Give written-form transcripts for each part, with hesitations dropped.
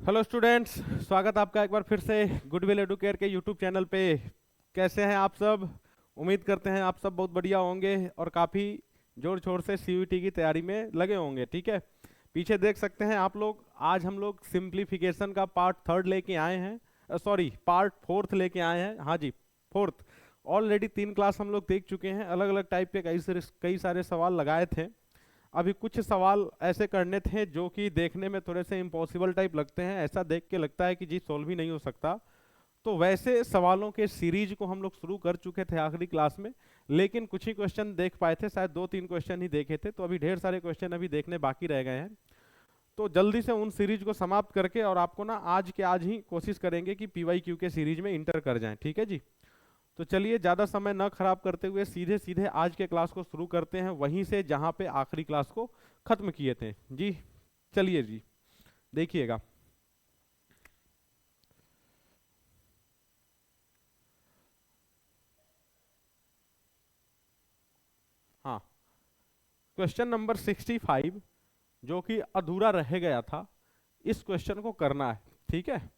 Hello students, स्वागत आपका एक बार फिर से गुडविल एडुकेयर के यूट्यूब चैनल पे। कैसे हैं आप सब? उम्मीद करते हैं आप सब बहुत बढ़िया होंगे और काफ़ी जोर शोर से सीयूईटी की तैयारी में लगे होंगे। ठीक है, पीछे देख सकते हैं आप लोग, आज हम लोग सिंप्लीफिकेशन का पार्ट थर्ड लेके आए हैं, सॉरी पार्ट फोर्थ लेके आए हैं। हाँ जी, फोर्थ। ऑलरेडी 3 क्लास हम लोग देख चुके हैं, अलग अलग टाइप के कई सारे सवाल लगाए थे। अभी कुछ सवाल ऐसे करने थे जो कि देखने में थोड़े से इम्पॉसिबल टाइप लगते हैं, ऐसा देख के लगता है कि जी सॉल्व ही नहीं हो सकता। तो वैसे सवालों के सीरीज को हम लोग शुरू कर चुके थे आखिरी क्लास में, लेकिन कुछ ही क्वेश्चन देख पाए थे, शायद 2-3 क्वेश्चन ही देखे थे, तो अभी ढेर सारे क्वेश्चन अभी देखने बाकी रह गए हैं। तो जल्दी से उन सीरीज को समाप्त करके और आपको ना आज के आज ही कोशिश करेंगे कि पीवाईक्यू के सीरीज में इंटर कर जाएं। ठीक है जी, तो चलिए ज़्यादा समय न खराब करते हुए सीधे सीधे आज के क्लास को शुरू करते हैं, वहीं से जहाँ पे आखिरी क्लास को ख़त्म किए थे जी। चलिए जी, देखिएगा। हाँ, क्वेश्चन नंबर 65 जो कि अधूरा रह गया था, इस क्वेश्चन को करना है। ठीक है,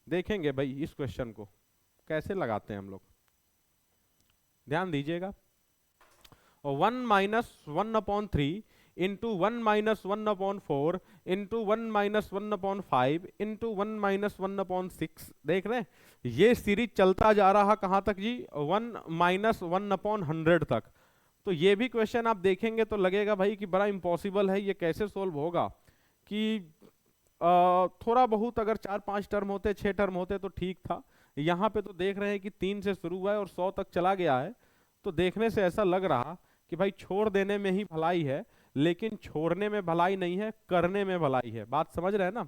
देखेंगे भाई इस क्वेश्चन को कैसे लगाते हैं हम लोग, ध्यान दीजिएगा। 1-1/3 इंटू 1-1/4 इंटू 1-1/5 इंटू 1-1/6। देख रहे हैं, ये सीरीज चलता जा रहा कहाँ तक जी? 1-1/100 तक। तो ये भी क्वेश्चन आप देखेंगे तो लगेगा भाई कि बड़ा इम्पॉसिबल है, ये कैसे सोल्व होगा। कि थोड़ा बहुत अगर 4-5 टर्म होते, 6 टर्म होते तो ठीक था। यहाँ पे तो देख रहे हैं कि 3 से शुरू हुआ है और 100 तक चला गया है। तो देखने से ऐसा लग रहा कि भाई छोड़ देने में ही भलाई है, लेकिन छोड़ने में भलाई नहीं है, करने में भलाई है। बात समझ रहे हैं ना,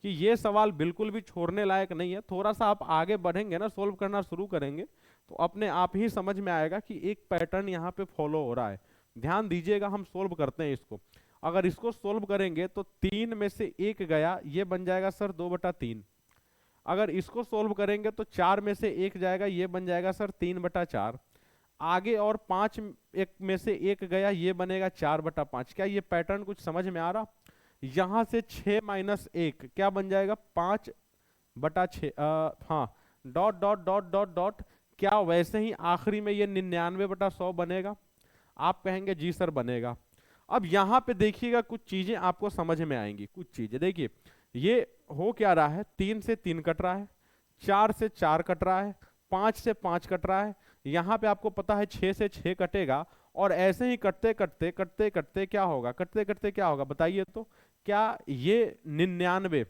कि ये सवाल बिल्कुल भी छोड़ने लायक नहीं है। थोड़ा सा आप आगे बढ़ेंगे ना, सोल्व करना शुरू करेंगे, तो अपने आप ही समझ में आएगा कि एक पैटर्न यहाँ पे फॉलो हो रहा है। ध्यान दीजिएगा, हम सोल्व करते हैं इसको। अगर इसको सोल्व करेंगे तो 3 में से 1 गया, ये बन जाएगा सर 2/3। अगर इसको सोल्व करेंगे तो 4 में से 1 जाएगा, ये बन जाएगा सर 3/4। आगे और 5 एक में से 1 गया, ये बनेगा 4/5। क्या ये पैटर्न कुछ समझ में आ रहा? यहां से 6 माइनस 1 क्या बन जाएगा? 5/6। हाँ, dot dot dot dot dot. क्या वैसे ही आखिरी में ये 99/100 बनेगा? आप कहेंगे जी सर बनेगा। अब यहाँ पे देखिएगा, कुछ चीजें आपको समझ में आएंगी। कुछ चीजें देखिए, ये हो क्या रहा है, 3 से 3 कट रहा है, 4 से 4 कट रहा है, 5 से 5 कट रहा है। यहाँ पे आपको पता है 6 से 6 कटेगा, और ऐसे ही कटते कटते कटते कटते क्या होगा, कटते कटते क्या होगा बताइए तो? क्या ये 99,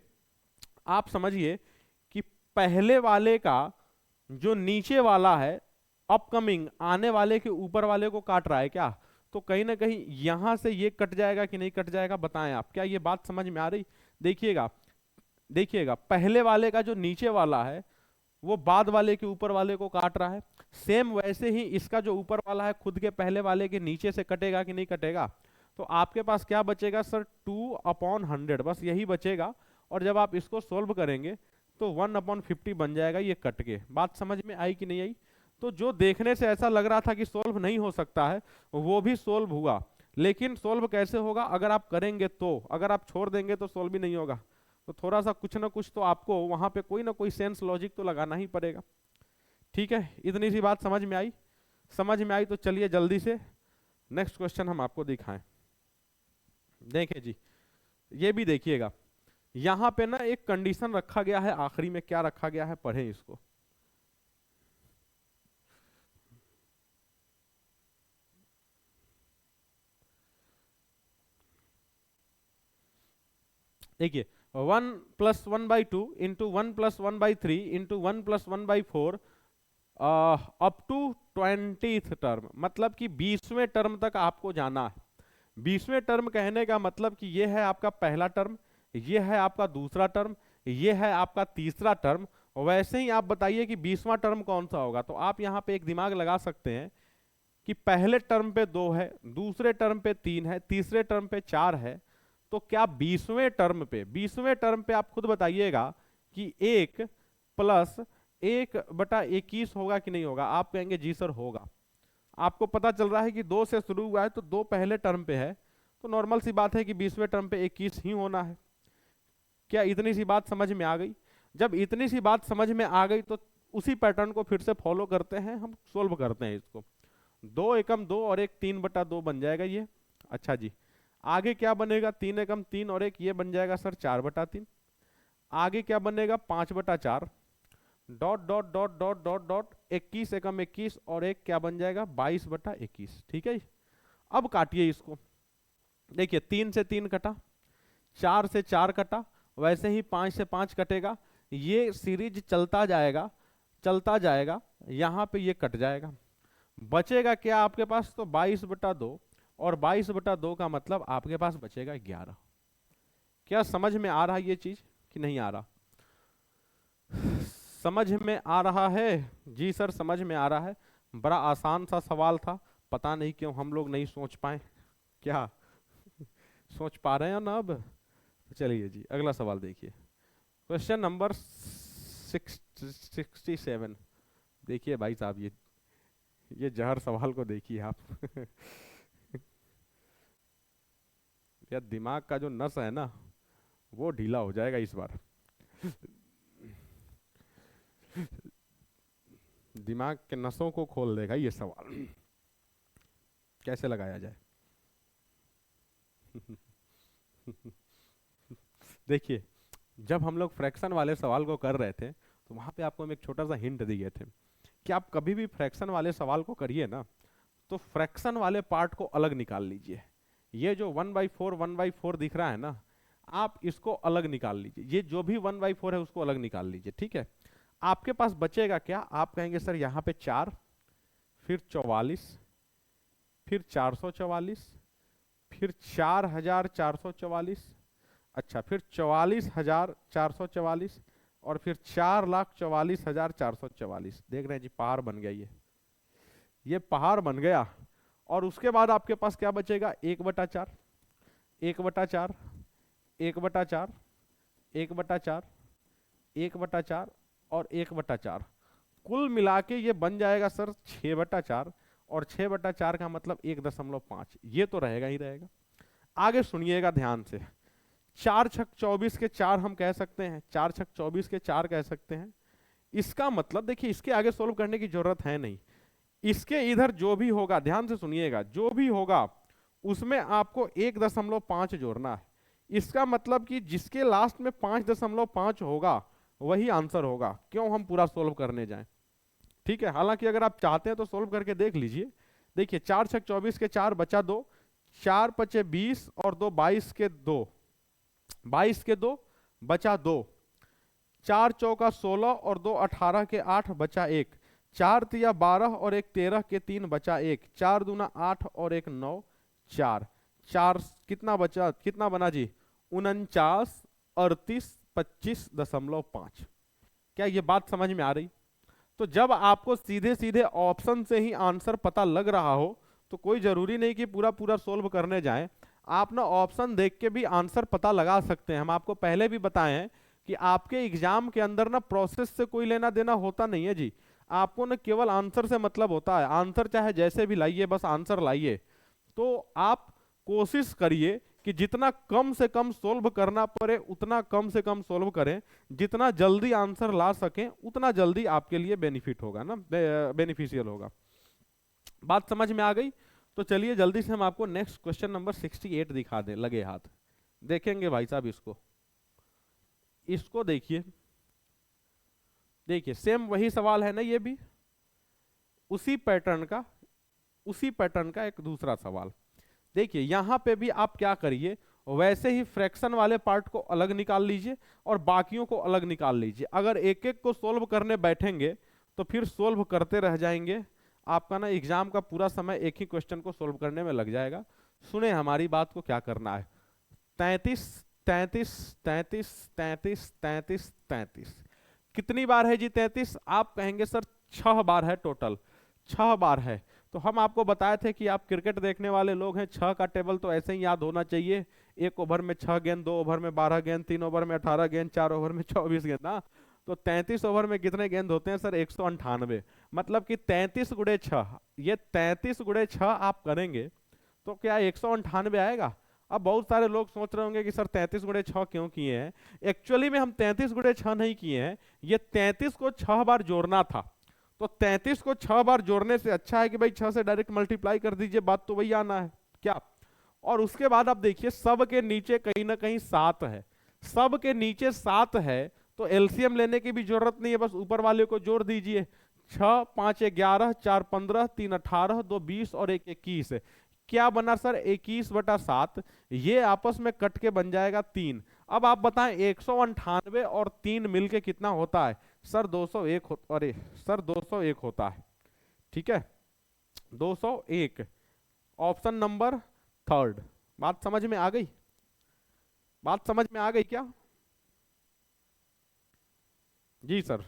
आप समझिए कि पहले वाले का जो नीचे वाला है, अपकमिंग आने वाले के ऊपर वाले को काट रहा है क्या? तो कहीं ना कहीं यहां से ये कट जाएगा कि नहीं कट जाएगा, बताएं आप। क्या ये बात समझ में आ रही? देखिएगा, देखिएगा, पहले वाले का जो नीचे वाला है वो बाद वाले के ऊपर वाले को काट रहा है। सेम वैसे ही इसका जो ऊपर वाला है खुद के पहले वाले के नीचे से कटेगा कि नहीं कटेगा? तो आपके पास क्या बचेगा सर? 2/100, बस यही बचेगा। और जब आप इसको सोल्व करेंगे तो 1/50 बन जाएगा, ये कट के। बात समझ में आई कि नहीं आई? तो जो देखने से ऐसा लग रहा था कि सोल्व नहीं हो सकता है, वो भी सोल्व हुआ। लेकिन सोल्व कैसे होगा? अगर आप करेंगे तो, अगर आप छोड़ देंगे तो सोल्व भी नहीं होगा। तो थोड़ा सा कुछ ना कुछ तो आपको वहां पे कोई ना कोई सेंस लॉजिक तो लगाना ही पड़ेगा। ठीक है, इतनी सी बात समझ में आई? समझ में आई तो चलिए जल्दी से नेक्स्ट क्वेश्चन हम आपको दिखाएं। देखें जी, ये भी देखिएगा। यहां पे ना एक कंडीशन रखा गया है, आखिरी में क्या रखा गया है, पढ़ें इसको। देखिए, 1+1/2 into 1+1/3 into 1+1/4 up to 20th term, मतलब कि 20वें टर्म तक आपको जाना है। 20वें टर्म कहने का मतलब कि ये है आपका पहला टर्म, ये है आपका दूसरा टर्म, ये है आपका तीसरा टर्म। वैसे ही आप बताइए कि 20वां टर्म कौन सा होगा। तो आप यहाँ पे एक दिमाग लगा सकते हैं कि पहले टर्म पे 2 है, दूसरे टर्म पे 3 है, तीसरे टर्म पे 4 है। तो क्या 20वें टर्म पे आप खुद बताइएगा कि 1+1/21 होगा कि नहीं होगा? आप कहेंगे जी सर होगा। आपको पता चल रहा है कि 2 से शुरू हुआ है, तो 2 पहले टर्म पे है, तो नॉर्मल सी बात है कि 20वें टर्म पे 21 ही होना है। क्या इतनी सी बात समझ में आ गई? जब इतनी सी बात समझ में आ गई तो उसी पैटर्न को फिर से फॉलो करते हैं, हम सोल्व करते हैं इसको। 2 एकम 2 और एक 3/2 बन जाएगा ये। अच्छा जी, आगे क्या बनेगा? 3 एकम 3 और एक ये बन जाएगा सर 4/3। आगे क्या बनेगा? 5/4 dot dot dot dot dot dot 21 एकम 21 और एक क्या बन जाएगा? 22/21। ठीक है, अब काटिए इसको। देखिए 3 से 3 कटा, 4 से 4 कटा, वैसे ही 5 से 5 कटेगा। ये सीरीज चलता जाएगा चलता जाएगा, यहाँ पे ये कट जाएगा। बचेगा क्या आपके पास? तो 22/2, और 22/2 का मतलब आपके पास बचेगा 11। क्या समझ में आ रहा है ये चीज कि नहीं आ रहा? समझ में आ रहा है? जी सर समझ में आ रहा है। बड़ा आसान सा सवाल था, पता नहीं क्यों हम लोग नहीं सोच पाए। क्या सोच पा रहे हैं ना अब? चलिए जी अगला सवाल देखिए, क्वेश्चन नंबर 67। देखिए भाई साहब, ये जहर सवाल को देखिए आप। या दिमाग का जो नस है ना वो ढीला हो जाएगा इस बार। दिमाग के नसों को खोल देगा ये सवाल। कैसे लगाया जाए? देखिए जब हम लोग फ्रैक्शन वाले सवाल को कर रहे थे तो वहां पे आपको हम एक छोटा सा हिंट दिए थे कि आप कभी भी फ्रैक्शन वाले सवाल को करिए ना तो फ्रैक्शन वाले पार्ट को अलग निकाल लीजिए। ये जो 1/4 दिख रहा है ना, आप इसको अलग निकाल लीजिए। ये जो भी 1/4 है उसको अलग निकाल लीजिए। ठीक है, आपके पास बचेगा क्या? आप कहेंगे सर यहाँ पे 4, फिर 44, फिर 444, फिर 4444, अच्छा फिर 44,444 और फिर 4,44,444। देख रहे हैं जी, पहाड़ बन गया ये पहाड़ बन गया। और उसके बाद आपके पास क्या बचेगा? 1/4, 1/4, 1/4, 1/4, 1/4 और 1/4। कुल मिला के ये बन जाएगा सर 6/4, और 6/4 का मतलब 1.5। ये तो रहेगा ही रहेगा। आगे सुनिएगा ध्यान से। 4 छक 24 के 4 हम कह सकते हैं, 4 छक 24 के 4 कह सकते हैं। इसका मतलब देखिए इसके आगे सोल्व करने की जरूरत है नहीं। इसके इधर जो भी होगा, ध्यान से सुनिएगा, जो भी होगा उसमें आपको 1.5 जोड़ना है। इसका मतलब कि जिसके लास्ट में 5.5 होगा वही आंसर होगा। क्यों हम पूरा सोल्व करने जाएं? ठीक है, हालांकि अगर आप चाहते हैं तो सोल्व करके देख लीजिए। देखिए 4 छक 24 के 4 बचा 2, 4 पचे 20 और 2 22 के 2, 22 के 2 बचा 2, 4 चौका 16 और 2 18 के 8 बचा 1, 4 तिया 12 और 1 13 के 3 बचा 1, 4 दूना 8 और 1 9, 4 4 कितना बचा? कितना बना जी? 49, 38, 25.5। क्या ये बात समझ में आ रही? तो जब आपको सीधे सीधे ऑप्शन से ही आंसर पता लग रहा हो तो कोई जरूरी नहीं कि पूरा पूरा सोल्व करने जाएं। आप ना ऑप्शन देख के भी आंसर पता लगा सकते हैं। हम आपको पहले भी बताए हैं कि आपके एग्जाम के अंदर ना प्रोसेस से कोई लेना देना होता नहीं है जी। आपको ना केवल आंसर से मतलब होता है। आंसर चाहे जैसे भी लाइए, बस आंसर लाइए। तो आप कोशिश करिए कि जितना कम से कम सोल्व करना पड़े उतना कम से कम सोल्व करें। जितना जल्दी आंसर ला सकें उतना जल्दी आपके लिए बेनिफिट होगा ना, बेनिफिशियल होगा। बात समझ में आ गई? तो चलिए जल्दी से हम आपको नेक्स्ट क्वेश्चन नंबर 68 दिखा दें। लगे हाथ देखेंगे भाई साहब इसको देखिए। देखिए सेम वही सवाल है ना, ये भी उसी पैटर्न का एक दूसरा सवाल। देखिए यहां पे भी आप क्या करिए, वैसे ही फ्रैक्शन वाले पार्ट को अलग निकाल लीजिए और बाकियों को अलग निकाल लीजिए। अगर एक एक को सोल्व करने बैठेंगे तो फिर सोल्व करते रह जाएंगे। आपका ना एग्जाम का पूरा समय एक ही क्वेश्चन को सोल्व करने में लग जाएगा। सुने हमारी बात को, क्या करना है। 33 33 33 33 33 33 कितनी बार है जी 33? आप कहेंगे सर 6 बार है, टोटल 6 बार है। तो हम आपको बताए थे कि आप क्रिकेट देखने वाले लोग हैं, 6 का टेबल तो ऐसे ही याद होना चाहिए। 1 ओवर में 6 गेंद, 2 ओवर में 12 गेंद, 3 ओवर में 18 गेंद, 4 ओवर में 24 गेंद ना। तो 33 ओवर में कितने गेंद होते हैं सर? 198। मतलब कि 33 × 6, ये 33 × 6 आप करेंगे तो क्या 198 आएगा? अब बहुत सारे लोग सोच रहे होंगे कि सर 33 गुणे 6 क्यों किए हैं। एक्चुअली में हम 33 गुणे 6 नहीं किए हैं, ये 33 को 6 बार जोड़ना था। तो 33 को 6 बार जोड़ने से अच्छा है कि भाई 6 से डायरेक्ट मल्टीप्लाई कर दीजिए, बात तो वही आना है क्या। और उसके बाद आप देखिए सब के नीचे कहीं ना कहीं 7 है, सब के नीचे 7 है, तो एलसीएम लेने की भी जरूरत नहीं है, बस ऊपर वाले को जोड़ दीजिए। 6 5 11, 4 15, 3 18, 2 20 और 1 21। क्या बना सर 21/7, ये आपस में कट के बन जाएगा 3। अब आप बताएं 198 और 3 मिलके कितना होता है सर 201 अरे सर 201 होता है, ठीक है 201। Option number third. बात समझ में आ गई, बात समझ में आ गई क्या जी सर,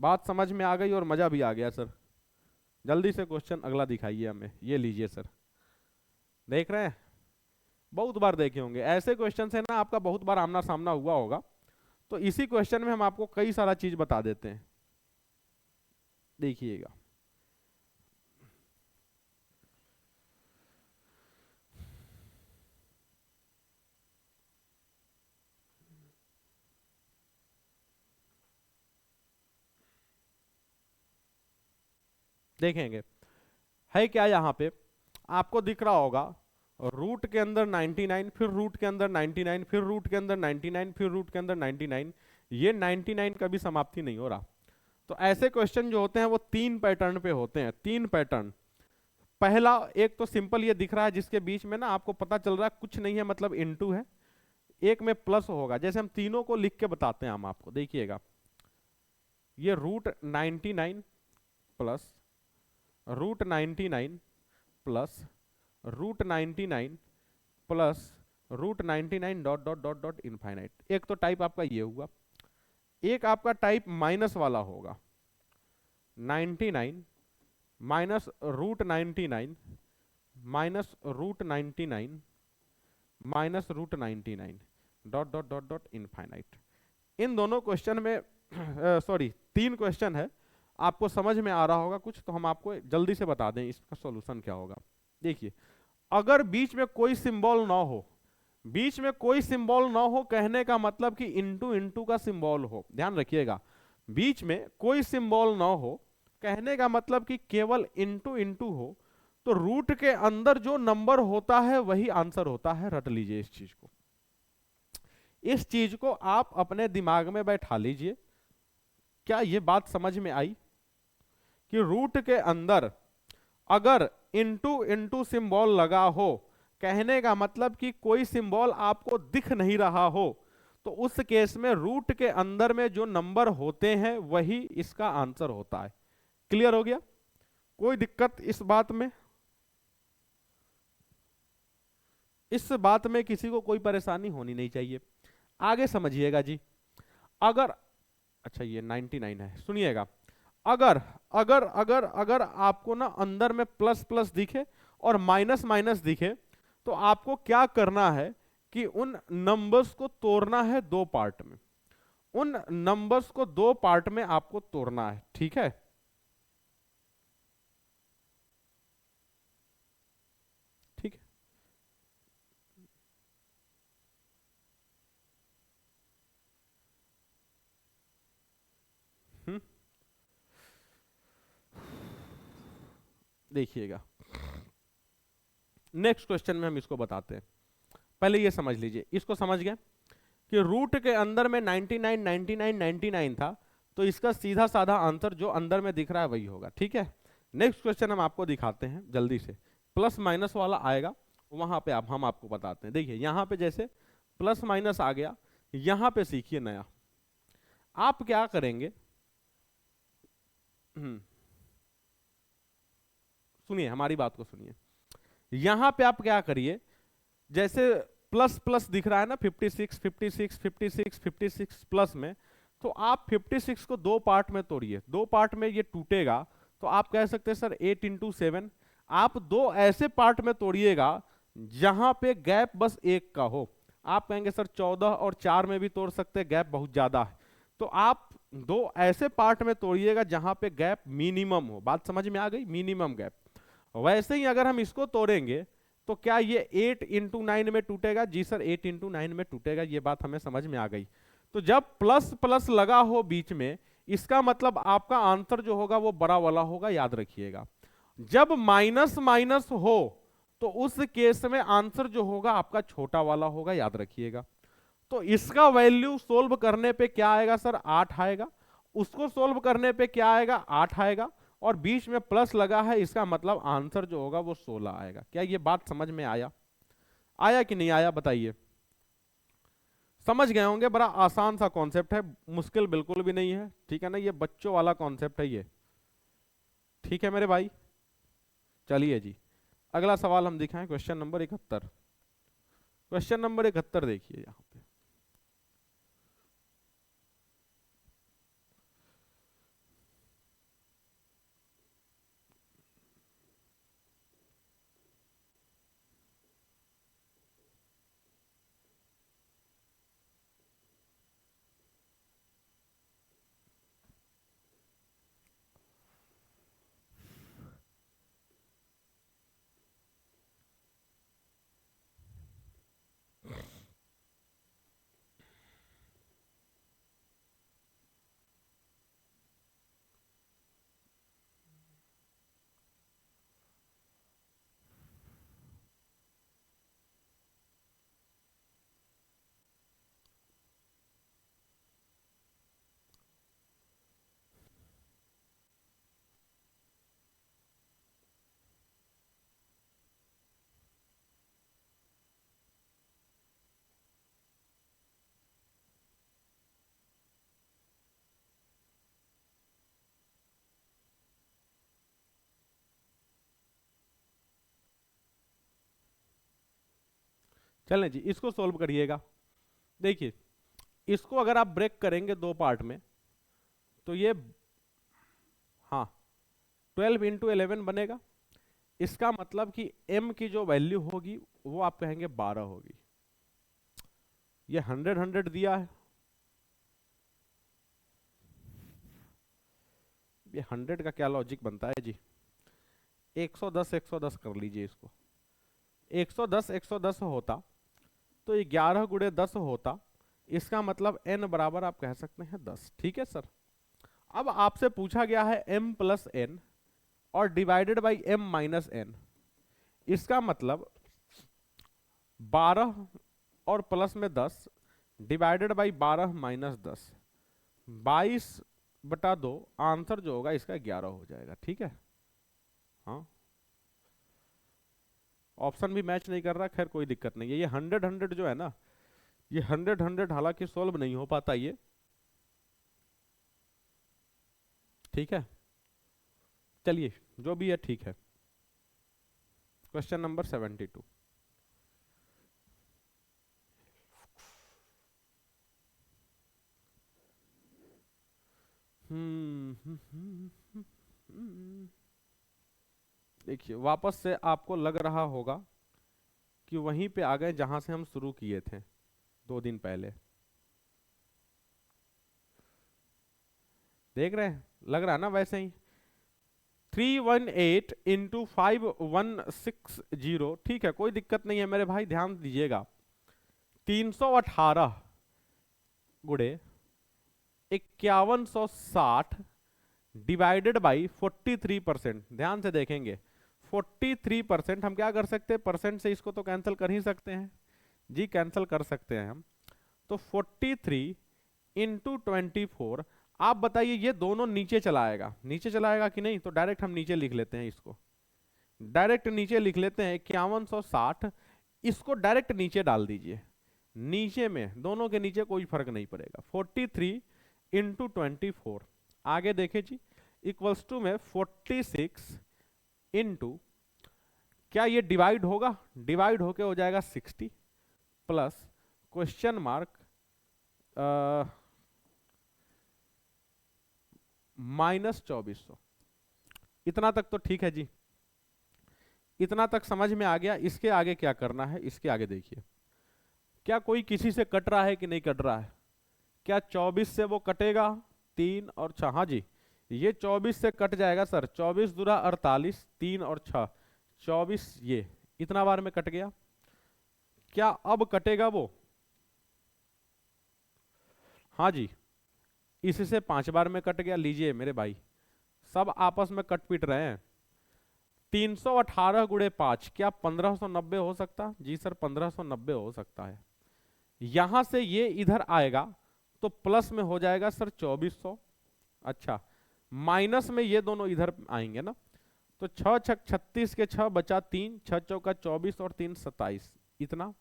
बात समझ में आ गई और मजा भी आ गया सर। जल्दी से क्वेश्चन अगला दिखाइए हमें, ये लीजिए सर, देख रहे हैं, बहुत बार देखे होंगे ऐसे क्वेश्चन है ना, आपका बहुत बार आमना सामना हुआ होगा। तो इसी क्वेश्चन में हम आपको कई सारा चीज बता देते हैं, देखिएगा। देखेंगे है क्या, यहां पे आपको दिख रहा होगा रूट के अंदर 99, फिर रूट के अंदर 99, फिर रूट के अंदर 99, फिर रूट के अंदर 99। ये 99 कभी समाप्ति नहीं हो रहा। तो ऐसे क्वेश्चन जो होते हैं वो 3 पैटर्न पे होते हैं, 3 पैटर्न। पहला एक तो सिंपल ये दिख रहा है जिसके बीच में ना आपको पता चल रहा है कुछ नहीं है, मतलब इनटू है, एक में प्लस होगा। जैसे हम तीनों को लिख के बताते हैं हम आपको, देखिएगा ये root 99 plus root 99 plus root 99 plus root 99 dot dot dot dot infinite. एक तो टाइप आपका ये हुआ, एक आपका टाइप माइनस वाला होगा, 99 minus root 99 minus root 99 minus root 99 dot dot dot dot infinite. इन दोनों क्वेश्चन में सॉरी 3 क्वेश्चन है, आपको समझ में आ रहा होगा कुछ, तो हम आपको जल्दी से बता दें इसका सॉल्यूशन क्या होगा। देखिए अगर बीच में कोई सिंबल ना हो, बीच में कोई सिंबल ना हो कहने का मतलब कि इंटू इंटू का सिंबल हो, ध्यान रखिएगा, बीच में कोई सिंबल ना हो कहने का मतलब कि केवल इंटू इंटू हो, तो रूट के अंदर जो नंबर होता है वही आंसर होता है। रट लीजिए इस चीज को, इस चीज को आप अपने दिमाग में बैठा लीजिए। क्या ये बात समझ में आई कि रूट के अंदर अगर इंटू इंटू सिंबल लगा हो कहने का मतलब कि कोई सिंबल आपको दिख नहीं रहा हो, तो उस केस में रूट के अंदर में जो नंबर होते हैं वही इसका आंसर होता है। क्लियर हो गया, कोई दिक्कत इस बात में, इस बात में किसी को कोई परेशानी होनी नहीं चाहिए। आगे समझिएगा जी, अगर अच्छा ये 99 है, सुनिएगा, अगर अगर अगर अगर आपको ना अंदर में प्लस प्लस दिखे और माइनस माइनस दिखे, तो आपको क्या करना है कि उन नंबर्स को तोड़ना है 2 पार्ट में, उन नंबर्स को 2 पार्ट में आपको तोड़ना है, ठीक है। ठीक है, देखिएगा नेक्स्ट क्वेश्चन में हम इसको बताते हैं। पहले ये समझ लीजिए, इसको समझ गए कि रूट के अंदर में 99 99 99 था, तो इसका सीधा साधा आंसर जो अंदर में दिख रहा है वही होगा, ठीक है। नेक्स्ट क्वेश्चन हम आपको दिखाते हैं जल्दी से, प्लस माइनस वाला आएगा वहां पे हम आपको बताते हैं। देखिए यहां पे जैसे प्लस माइनस आ गया, यहां पे सीखिए नया, आप क्या करेंगे, सुनिए हमारी बात को सुनिए, यहां पे आप क्या करिए, जैसे प्लस प्लस दिख रहा है ना 56 56 56 56 प्लस में, तो आप 56 को 2 पार्ट में तोड़िए, 2 पार्ट में ये टूटेगा, तो आप कह सकते हैं सर 8 × 7। आप 2 ऐसे पार्ट में तोड़िएगा जहां पे गैप बस 1 का हो। आप कहेंगे सर 14 और 4 में भी तोड़ सकते हैं, गैप बहुत ज्यादा है, तो आप 2 ऐसे पार्ट में तोड़िएगा जहां पे गैप मिनिमम हो। बात समझ में आ गई, मिनिमम गैप। वैसे ही अगर हम इसको तोड़ेंगे तो क्या ये 8 इंटू 9 में टूटेगा? जी सर 8 इंटू 9 में टूटेगा, ये बात हमें समझ में आ गई। तो जब प्लस प्लस लगा हो बीच में, इसका मतलब आपका आंसर जो होगा वो बड़ा वाला होगा, याद रखिएगा। जब माइनस माइनस हो तो उस केस में आंसर जो होगा आपका छोटा वाला होगा, याद रखिएगा। तो इसका वैल्यू सोल्व करने पे क्या आएगा सर? 8 आएगा। उसको सोल्व करने पे क्या आएगा? 8 आएगा। और बीच में प्लस लगा है, इसका मतलब आंसर जो होगा वो 16 आएगा। क्या ये बात समझ में आया? आया कि नहीं आया बताइए? समझ गए होंगे, बड़ा आसान सा कॉन्सेप्ट है, मुश्किल बिल्कुल भी नहीं है, ठीक है ना? ये बच्चों वाला कॉन्सेप्ट है ये, ठीक है मेरे भाई। चलिए जी, अगला सवाल हम दिखाएं, क्वेश्चन नंबर 71। क्वेश्चन नंबर 71 देखिए यहाँ पे। चलें जी, इसको सोल्व करिएगा। देखिए, इसको अगर आप ब्रेक करेंगे दो पार्ट में, तो ये, हाँ, 12 इंटू 11 बनेगा। इसका मतलब कि m की जो वैल्यू होगी वो आप कहेंगे 12 होगी। ये 100 100 दिया है, ये 100 का क्या लॉजिक बनता है जी? 110 110 कर लीजिए इसको। 110 110 होता तो 11 गुणे 10 होता। इसका मतलब n बराबर आप कह सकते हैं 10, ठीक है सर। अब आपसे पूछा गया है m प्लस n और divided by m minus n। इसका मतलब 12 और प्लस में 10 डिवाइडेड बाई 12 माइनस 10, 22/2। आंसर जो होगा इसका 11 हो जाएगा, ठीक है। हाँ, ऑप्शन भी मैच नहीं कर रहा, खैर कोई दिक्कत नहीं है। ये 100 100 जो है ना, ये 100 100 हालांकि सोल्व नहीं हो पाता ये, ठीक है। चलिए, जो भी है ठीक है। Question number 72। देखिए, वापस से आपको लग रहा होगा कि वहीं पे आ गए जहां से हम शुरू किए थे 2 दिन पहले। देख रहे हैं, लग रहा है ना वैसे ही। 318 इंटू 5160, ठीक है, कोई दिक्कत नहीं है मेरे भाई, ध्यान दीजिएगा। 318 गुणे 5160 डिवाइडेड बाई 43%। ध्यान से देखेंगे, 43%। हम क्या कर सकते हैं, परसेंट से इसको तो कैंसिल कर ही सकते हैं जी, कैंसिल कर सकते हैं हम। तो 43 इंटू 24। आप बताइए, ये दोनों नीचे चला आएगा, नीचे चला आएगा कि नहीं? तो डायरेक्ट हम नीचे लिख लेते हैं इसको, डायरेक्ट नीचे लिख लेते हैं 5160। इसको डायरेक्ट नीचे डाल दीजिए, नीचे में दोनों के नीचे कोई फर्क नहीं पड़ेगा। 43 इंटू 24, आगे देखे जी, इक्वल्स टू में 46 इंटू, क्या ये डिवाइड होगा? डिवाइड होके हो जाएगा 60 प्लस क्वेश्चन मार्क माइनस 2400। इतना तक तो ठीक है जी, इतना तक समझ में आ गया। इसके आगे क्या करना है, इसके आगे देखिए, क्या कोई किसी से कट रहा है कि नहीं कट रहा है? क्या 24 से वो कटेगा? 3 और 6, हाँ जी, ये 24 से कट जाएगा सर। 24 दूरा 48, 3 और 6 24, ये इतना बार में कट गया, क्या अब कटेगा वो? हाँ जी, इससे 5 बार में कट गया। लीजिए मेरे भाई, सब आपस में कट पीट रहे हैं। 318 गुणे 5, क्या 1590 हो सकता? जी सर 1590 हो सकता है। यहां से ये इधर आएगा तो प्लस में हो जाएगा सर 2400। अच्छा, माइनस में ये दोनों इधर आएंगे ना, तो 6 छक 36 के 6 बचा 3, 6 चौका 24 और 3 27, इतना।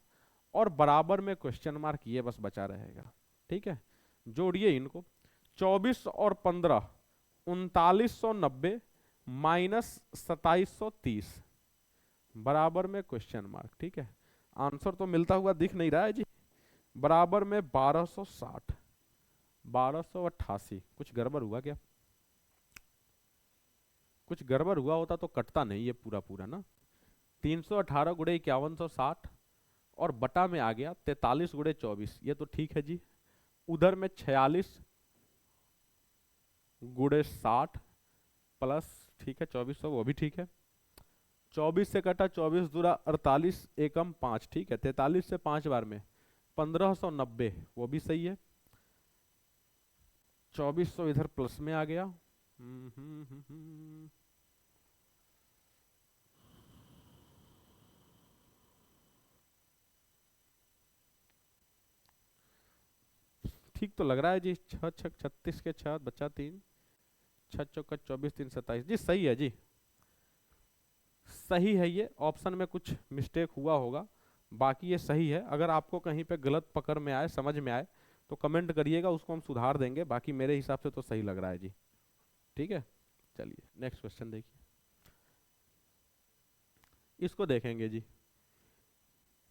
और बराबर में क्वेश्चन मार्क, ये बस बचा रहेगा। ठीक है, जोड़िए इनको, 24 और 15 3990 माइनस 2730 बराबर में क्वेश्चन मार्क। ठीक है, आंसर तो मिलता हुआ दिख नहीं रहा है जी, बराबर में 1260, 1288। कुछ गड़बड़ हुआ क्या? कुछ गड़बड़ हुआ होता तो कटता नहीं ये पूरा पूरा ना। 318 गुणे 5160 और बटा में आ गया 43 गुणे 24, ये तो ठीक है जी। उधर में 46 गुणे 60 प्लस, ठीक है 2400, वो भी ठीक है। 24 से कटा 24 दूरा 48, एकम 5, ठीक है। 43 से 5 बार में 1590, वो भी सही है। 2400 इधर प्लस में आ गया। ठीक तो लग रहा है जी। 6 छक 36 के 6 बचा 3, 6 चौका 24, 3 27 जी, सही है जी, सही है। ये ऑप्शन में कुछ मिस्टेक हुआ होगा, बाकी ये सही है। अगर आपको कहीं पे गलत पकड़ में आए, समझ में आए, तो कमेंट करिएगा, उसको हम सुधार देंगे। बाकी मेरे हिसाब से तो सही लग रहा है जी। ठीक है, चलिए नेक्स्ट क्वेश्चन देखिए, इसको देखेंगे जी।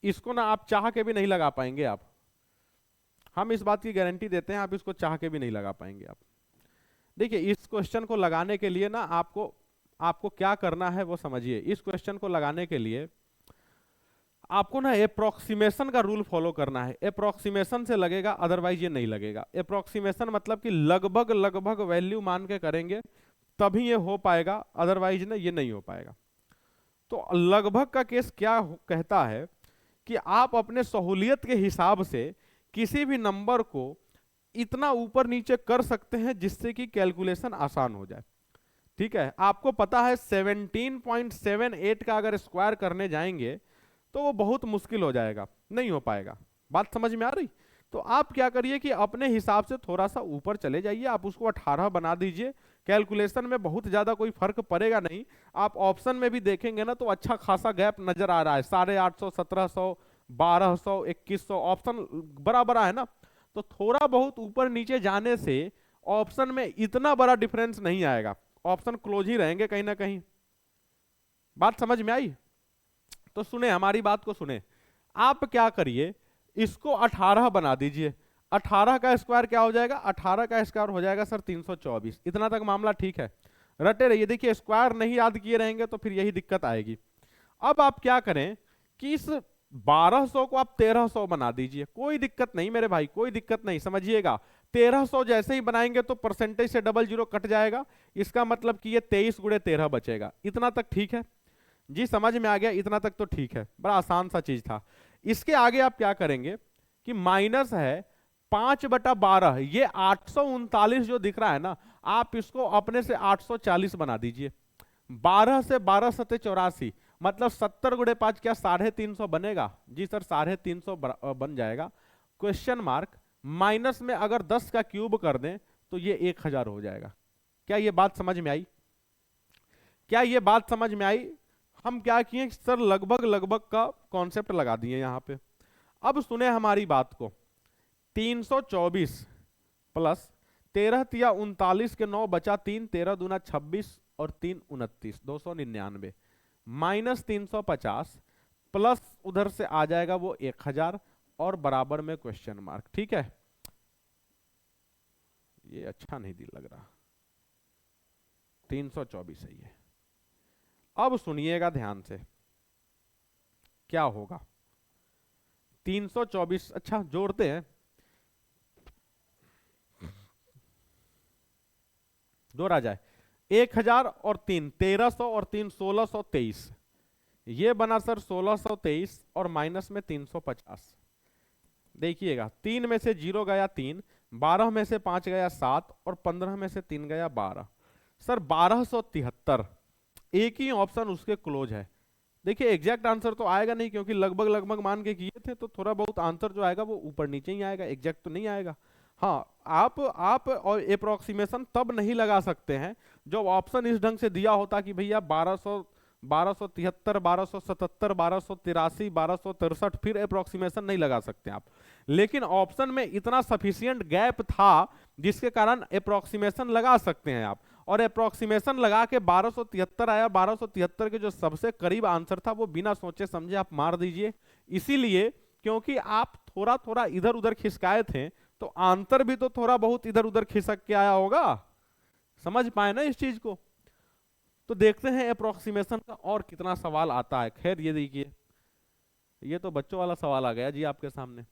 इसको ना आप चाह के भी नहीं लगा पाएंगे आप, हम इस बात की गारंटी देते हैं, आप इसको चाह के भी नहीं लगा पाएंगे आप। देखिए, इस क्वेश्चन को लगाने के लिए ना आपको क्या करना है वो समझिए। इस क्वेश्चन को लगाने के लिए आपको ना अप्रोक्सीमेशन का रूल फॉलो करना है। अप्रोक्सीमेशन से लगेगा, अदरवाइज ये नहीं लगेगा। अप्रोक्सीमेशन मतलब कि लगभग लगभग वैल्यू मान के करेंगे तभी ये हो पाएगा, अदरवाइज ना ये नहीं हो पाएगा। तो लगभग का केस क्या कहता है कि आप अपने सहूलियत के हिसाब से किसी भी नंबर को इतना ऊपर नीचे कर सकते हैं जिससे कि कैलकुलेशन आसान हो जाए। ठीक है, आपको पता है 17.78 का अगर स्क्वायर करने जाएंगे तो वो बहुत मुश्किल हो जाएगा, नहीं हो पाएगा। बात समझ में आ रही? तो आप क्या करिए कि अपने हिसाब से थोड़ा सा ऊपर चले जाइए, आप उसको 18 बना दीजिए। कैलकुलेशन में बहुत ज्यादा कोई फर्क पड़ेगा नहीं। आप ऑप्शन में भी देखेंगे ना तो अच्छा खासा गैप नजर आ रहा है, 850, 1700, 1200, 2100 ऑप्शन बराबर है ना। तो थोड़ा बहुत ऊपर नीचे जाने से ऑप्शन में इतना बड़ा डिफरेंस नहीं आएगा, ऑप्शन क्लोज ही रहेंगे कहीं ना कहीं। बात समझ में आई? तो सुने, हमारी बात को सुने। आप क्या करिए, इसको 18 बना दीजिए। 18 का स्क्वायर क्या हो जाएगा? 18 का स्क्वायर हो जाएगा सर 324। इतना तक मामला ठीक है, रटे रहिए। देखिए, स्क्वायर नहीं याद किए रहेंगे तो फिर यही दिक्कत आएगी। अब आप क्या करें कि इस 1200 को आप 1300 बना दीजिए, कोई दिक्कत नहीं मेरे भाई, कोई दिक्कत नहीं। समझिएगा, 1300 जैसे ही बनाएंगे तो परसेंटेज से डबल जीरो कट जाएगा, इसका मतलब कि ये 23 गुणे 13 बचेगा। इतना तक ठीक है जी, समझ में आ गया? इतना तक तो ठीक है, बड़ा आसान सा चीज था। इसके आगे आप क्या करेंगे कि माइनस है 5/12, ये 839 जो दिख रहा है ना, आप इसको अपने से 840 बना दीजिए। 12 से 12 सत्ते 84, मतलब 70 गुणे 5 क्या 350 बनेगा? जी सर 350 बन जाएगा। क्वेश्चन मार्क, माइनस में अगर 10 का क्यूब कर दें तो ये 1000 हो जाएगा। क्या ये बात समझ में आई? क्या ये बात समझ में आई? हम क्या किए सर, लगभग लगभग का कॉन्सेप्ट लगा दिए यहां पे। अब सुने हमारी बात को, 324 प्लस 13 तिया 39 के 9 बचा 3, 13 दूना 26 और 3 29, 299 माइनस 350 प्लस उधर से आ जाएगा वो 1000 और बराबर में क्वेश्चन मार्क। ठीक है, ये अच्छा नहीं लग रहा, 324 है ये। अब सुनिएगा ध्यान से, क्या होगा 324, अच्छा जोड़ते हैं, जोड़ा जाए 1000 और 3 1300 और 3 1623, ये बना सर 1623 और माइनस में 350। देखिएगा 3 में से 0 गया 3, 12 में से 5 गया 7 और 15 में से 3 गया 12। सर 1273 एक ही ऑप्शन उसके क्लोज है। देखिए एग्जैक्ट आंसर तो आएगा नहीं, क्योंकि लगभग लगभग मान के किए थे, तो थोड़ा बहुत आंसर जो आएगा वो ऊपर नीचे ही आएगा, एग्जैक्ट तो नहीं आएगा। हाँ, आप और अप्रोक्सीमेशन तब नहीं लगा सकते हैं जब ऑप्शन इस ढंग से दिया होता कि भैया 1200, 1273, 1277, 1283, 1263, फिर अप्रोक्सीमेशन नहीं लगा सकते आप। लेकिन ऑप्शन में इतना सफिशियंट गैप था जिसके कारण अप्रोक्सीमेशन लगा सकते हैं आप, और अप्रोक्सीमेशन लगा के 1273 आया। 1273 के जो सबसे करीब आंसर था वो बिना सोचे समझे आप मार दीजिए। इसीलिए क्योंकि आप थोड़ा थोड़ा इधर उधर खिसकाए थे, तो आंसर भी तो थोड़ा बहुत इधर उधर खिसक के आया होगा। समझ पाए ना इस चीज को? तो देखते हैं अप्रोक्सीमेशन का और कितना सवाल आता है। खैर ये देखिए, ये तो बच्चों वाला सवाल आ गया जी आपके सामने।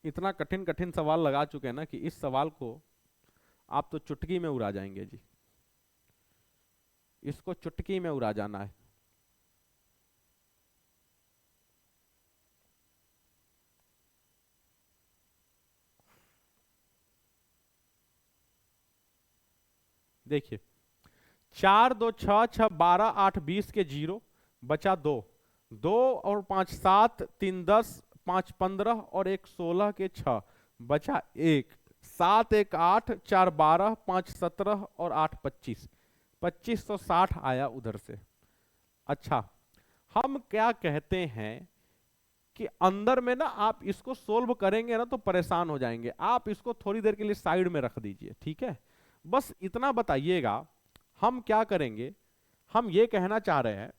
इतना कठिन कठिन सवाल लगा चुके हैं ना कि इस सवाल को आप तो चुटकी में उड़ा जाएंगे जी। इसको चुटकी में उड़ा जाना है। देखिए 4 2 6 6 12 8 20 के 0 बचा 2, 2 और 5 7, 3 10, 5 15 और 1 16 के 6 बचा 1, 7 1 8, 4 12, 5 17 और 8 25, 2560 आया उधर से। अच्छा, हम क्या कहते हैं कि अंदर में ना आप इसको सोल्व करेंगे ना तो परेशान हो जाएंगे। आप इसको थोड़ी देर के लिए साइड में रख दीजिए, ठीक है? बस इतना बताइएगा हम क्या करेंगे। हम ये कहना चाह रहे हैं,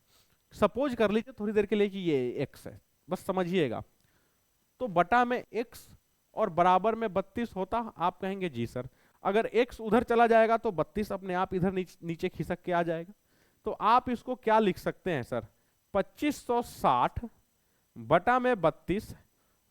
सपोज कर लीजिए थोड़ी देर के लिए कि ये x है, बस समझिएगा। तो बटा में x और बराबर में 32 होता। आप कहेंगे जी सर, अगर x उधर चला जाएगा तो 32 अपने आप इधर नीचे खिसक के आ जाएगा। तो आप इसको क्या लिख सकते हैं सर, 2560 बटा में 32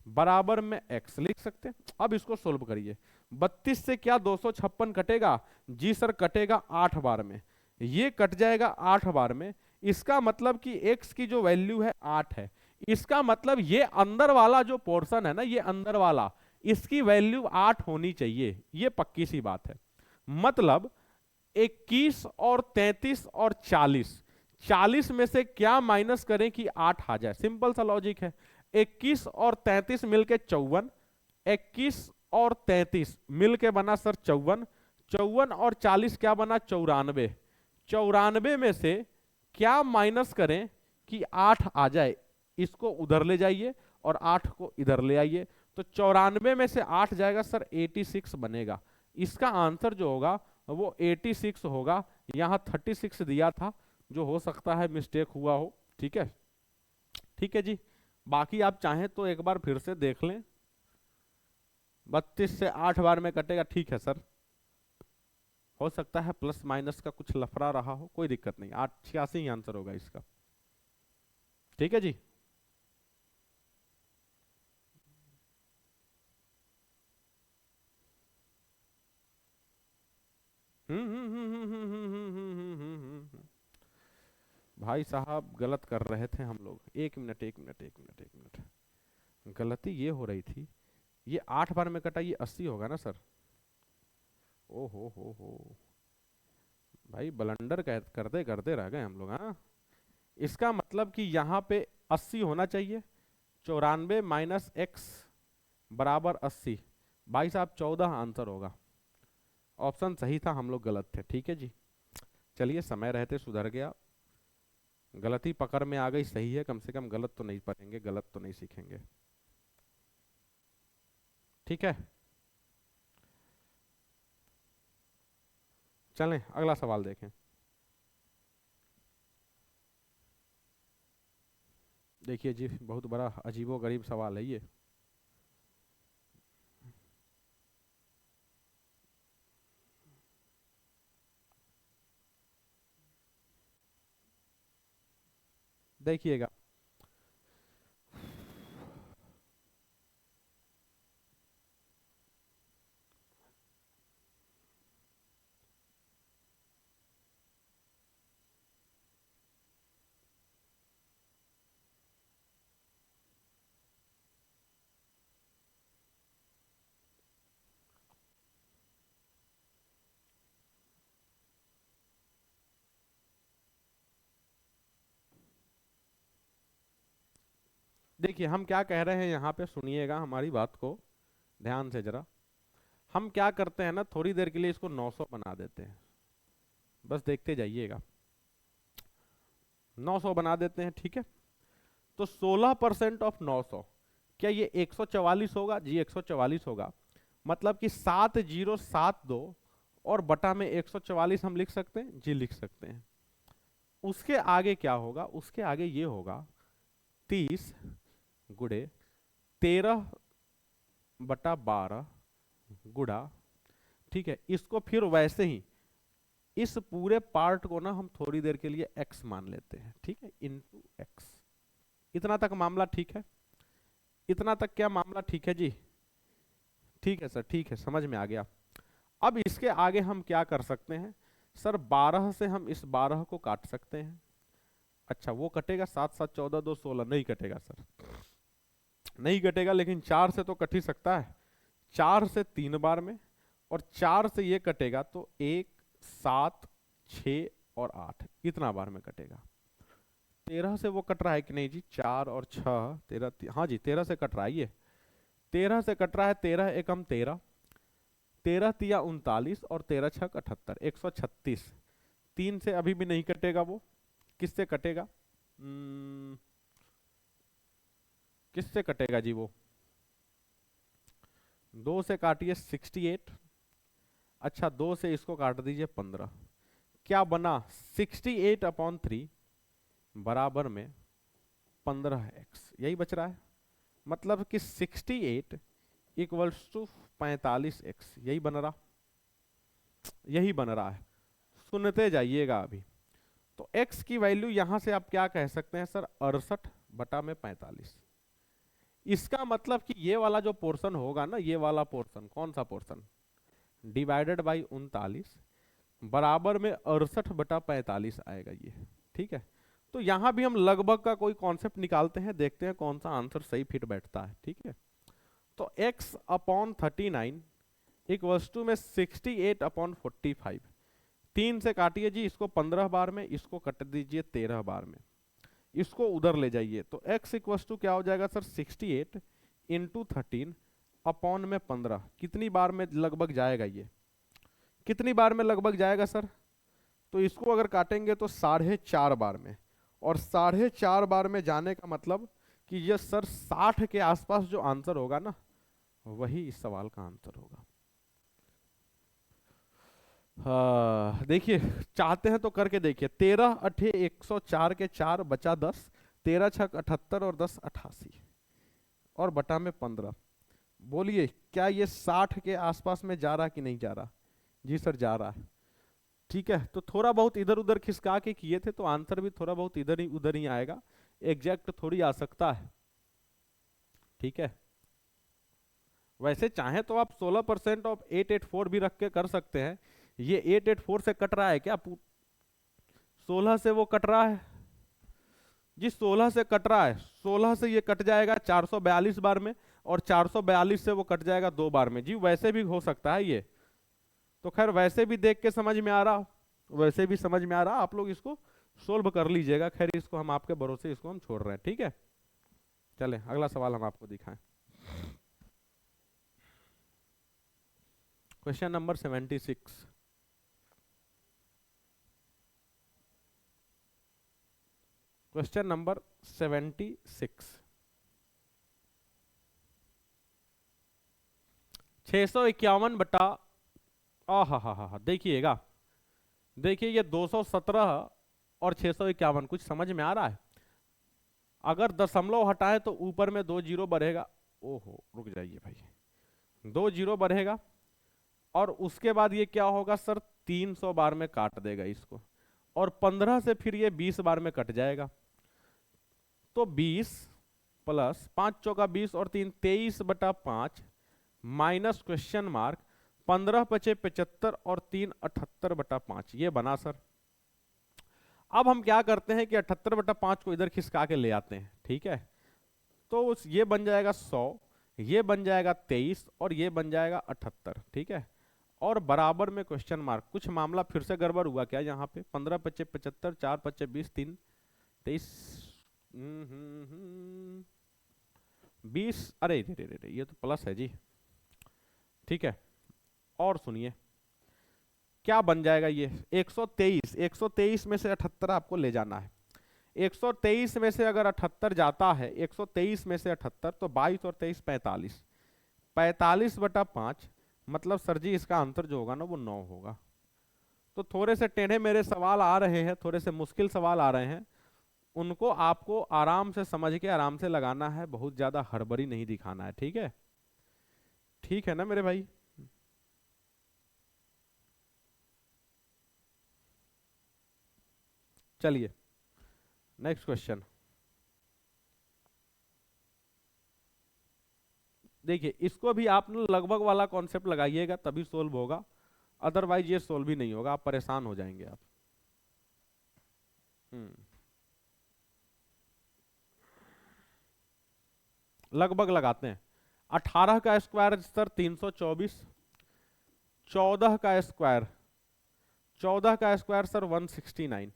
बराबर में x लिख सकते हैं। अब इसको सोल्व करिए। 32 से क्या 256 कटेगा? जी सर कटेगा 8 बार में। ये कट जाएगा 8 बार में। इसका मतलब कि x की जो वैल्यू है 8 है। इसका मतलब ये अंदर वाला जो पोर्शन है ना, ये अंदर वाला, इसकी वैल्यू 8 होनी चाहिए। ये पक्की सी बात है। मतलब 21 और 33 और 40, 40 में से क्या माइनस करें कि 8 आ जाए? सिंपल सा लॉजिक है। 21 और 33 मिलके 54, 21 और 33 मिलके बना सर 54, 54 और 40 क्या बना? 94। 94 में से क्या माइनस करें कि 8 आ जाए? इसको उधर ले जाइए और 8 को इधर ले आइए। तो 94 में से 8 जाएगा सर 86 बनेगा। इसका आंसर जो होगा वो 86 होगा। यहां 36 दिया था, जो हो सकता है मिस्टेक हुआ हो। ठीक है, ठीक है जी। बाकी आप चाहें तो एक बार फिर से देख लें। 32 से 8 बार में कटेगा, ठीक है सर। हो सकता है प्लस माइनस का कुछ लफड़ा रहा हो, कोई दिक्कत नहीं। 86 ही आंसर होगा इसका। ठीक है जी। भाई साहब गलत कर रहे थे हम लोग। एक मिनट एक मिनट एक मिनट एक मिनट, गलती ये हो रही थी, ये 8 बार में कटा, ये 80 होगा ना सर? ओ हो, भाई ब्लंडर करते रह गए हम लोग। हाँ, इसका मतलब कि यहाँ पे 80 होना चाहिए। 94 माइनस एक्स बराबर 80। भाई साहब 14 आंसर होगा। ऑप्शन सही था, हम लोग गलत थे। ठीक है जी, चलिए समय रहते सुधर गया। गलती पकड़ में आ गई, सही है। कम से कम गलत तो नहीं पढ़ेंगे, गलत तो नहीं सीखेंगे। ठीक है, चलें अगला सवाल देखें। देखिए जी, बहुत बड़ा अजीबो गरीब सवाल है ये। देखिएगा, देखिए हम क्या कह रहे हैं यहाँ पे, सुनिएगा हमारी बात को ध्यान से जरा। हम क्या करते हैं ना, थोड़ी देर के लिए इसको 900 बना देते हैं, बस देखते जाइएगा। 900 बना देते हैं, ठीक है। तो 16% ऑफ 900, क्या ये 144 होगा? जी 144 होगा। मतलब कि 7072 और बटा में 144 हम लिख सकते हैं, जी लिख सकते हैं। उसके आगे क्या होगा? उसके आगे ये होगा 30 गुणे 13/12 गुणा, ठीक है। इसको फिर वैसे ही इस पूरे पार्ट को ना हम थोड़ी देर के लिए x मान लेते हैं, ठीक है, इंटू x। इतना तक मामला ठीक है? इतना तक क्या मामला ठीक है जी? ठीक है सर, ठीक है, समझ में आ गया। अब इसके आगे हम क्या कर सकते हैं सर? 12 से हम इस 12 को काट सकते हैं। अच्छा वो कटेगा, 7 7 14 2 16, नहीं कटेगा सर, नहीं कटेगा। लेकिन 4 से तो कट ही सकता है, 4 से 3 बार में, और 4 से ये कटेगा तो 1 7 6 और 8 इतना बार में कटेगा। 13 से वो कट रहा है कि नहीं जी? 4 और 6 13, हाँ जी 13 से कट रहा है, ये 13 से कट रहा है। 13 एकम 13, 13 तिया 39 और 13 छक 78, 136। 3 से अभी भी नहीं कटेगा, वो किससे कटेगा? किससे कटेगा जी वो? 2 से काटिए 68। अच्छा 2 से इसको काट दीजिए 15। क्या बना? 68/3 बराबर में 15x, यही बच रहा है। मतलब कि 68 इक्वल्स टू 45x, यही बन रहा, यही बन रहा है। सुनते जाइएगा अभी। तो x की वैल्यू यहां से आप क्या कह सकते हैं सर? 68/45। इसका मतलब कि ये वाला जो पोर्शन होगा ना, ये वाला पोर्शन, कौन सा पोर्शन? डिवाइडेड बाई 39 बराबर में 68/45 आएगा ये, ठीक है। तो यहां भी हम लगभग का कोई कॉन्सेप्ट निकालते हैं, देखते हैं कौन सा आंसर सही फिट बैठता है, ठीक है। तो x/39 इक्वल्स टू में 68/45। 3 से काटिए जी इसको 15 बार में, इसको कट दीजिए 13 बार में, इसको उधर ले जाइए। तो x इक्वल्स टू क्या हो जाएगा सर? 68 इंटू 13 अपॉन में 15। कितनी बार में लगभग जाएगा ये? कितनी बार में लगभग जाएगा सर? तो इसको अगर काटेंगे तो 4.5 बार में, और 4.5 बार में जाने का मतलब कि ये सर 60 के आसपास जो आंसर होगा ना, वही इस सवाल का आंसर होगा। देखिए चाहते हैं तो करके देखिए। 13 अठे 104 के 4 बचा 10, 13 छक 78 और 10 88 और बटा में 15। बोलिए क्या ये 60 के आसपास में जा रहा कि नहीं जा रहा? जी सर जा रहा है, ठीक है। तो थोड़ा बहुत इधर उधर खिसका के किए थे तो आंसर भी थोड़ा बहुत इधर ही उधर ही आएगा, एग्जैक्ट थोड़ी आ सकता है, ठीक है। वैसे चाहे तो आप 16% ऑफ 884 भी रख के कर सकते हैं। ये 884 से कट रहा है क्या? 16 से वो कट रहा है जी, 16 से कट रहा है। 16 से ये कट जाएगा 442 बार में, और 442 से वो कट जाएगा 2 बार में। जी वैसे भी हो सकता है ये, तो खैर वैसे भी देख के समझ में आ रहा, वैसे भी समझ में आ रहा, आप लोग इसको सोल्व कर लीजिएगा। खैर इसको हम आपके भरोसे इसको हम छोड़ रहे हैं, ठीक है। चले अगला सवाल हम आपको दिखाएं। Question number 76। Question number 76। 651 बटा, हा देखिएगा, देखिए ये 217 और 651 कुछ समझ में आ रहा है? अगर दशमलव हटाए तो ऊपर में 2 जीरो बढ़ेगा। ओहो रुक जाइए भाई, 2 जीरो बढ़ेगा, और उसके बाद ये क्या होगा सर? 300 बार में काट देगा इसको, और 15 से फिर ये 20 बार में कट जाएगा। तो 20 प्लस 5 चौका 20 और 3 23/5 माइनस क्वेश्चन मार्क 15 पचे 75 और 3 78/5, ये बना सर। अब हम क्या करते हैं कि 78/5 को इधर खिसका के ले आते हैं, ठीक है। तो ये बन जाएगा 100, ये बन जाएगा 23 और ये बन जाएगा 78, ठीक है। और बराबर में क्वेश्चन मार्क। कुछ मामला फिर से गड़बड़ हुआ क्या यहाँ पे? 15 पचे 75, 4 पचे 20, 3 23, 20, अरे रे रे रे रे, ये तो प्लस है जी। ठीक है, और सुनिए क्या बन जाएगा ये 123। 123 में से 78 आपको ले जाना है। 123 में से अगर 78 जाता है, 123 में से 78 तो 22 और 23 45, 45/5, मतलब सर जी इसका आंसर जो होगा ना वो 9 होगा। तो थोड़े से टेढ़े मेरे सवाल आ रहे हैं, थोड़े से मुश्किल सवाल आ रहे हैं, उनको आपको आराम से समझ के आराम से लगाना है, बहुत ज्यादा हड़बड़ी नहीं दिखाना है। ठीक है, ठीक है ना मेरे भाई। चलिए नेक्स्ट क्वेश्चन। देखिए इसको भी आप लगभग वाला कॉन्सेप्ट लगाइएगा तभी सोल्व होगा, अदरवाइज ये सोल्व ही नहीं होगा, आप परेशान हो जाएंगे आप। लगभग लगाते हैं। 18 का स्क्वायर सर 324, 14 का स्क्वायर, 14 का स्क्वायर सर 169।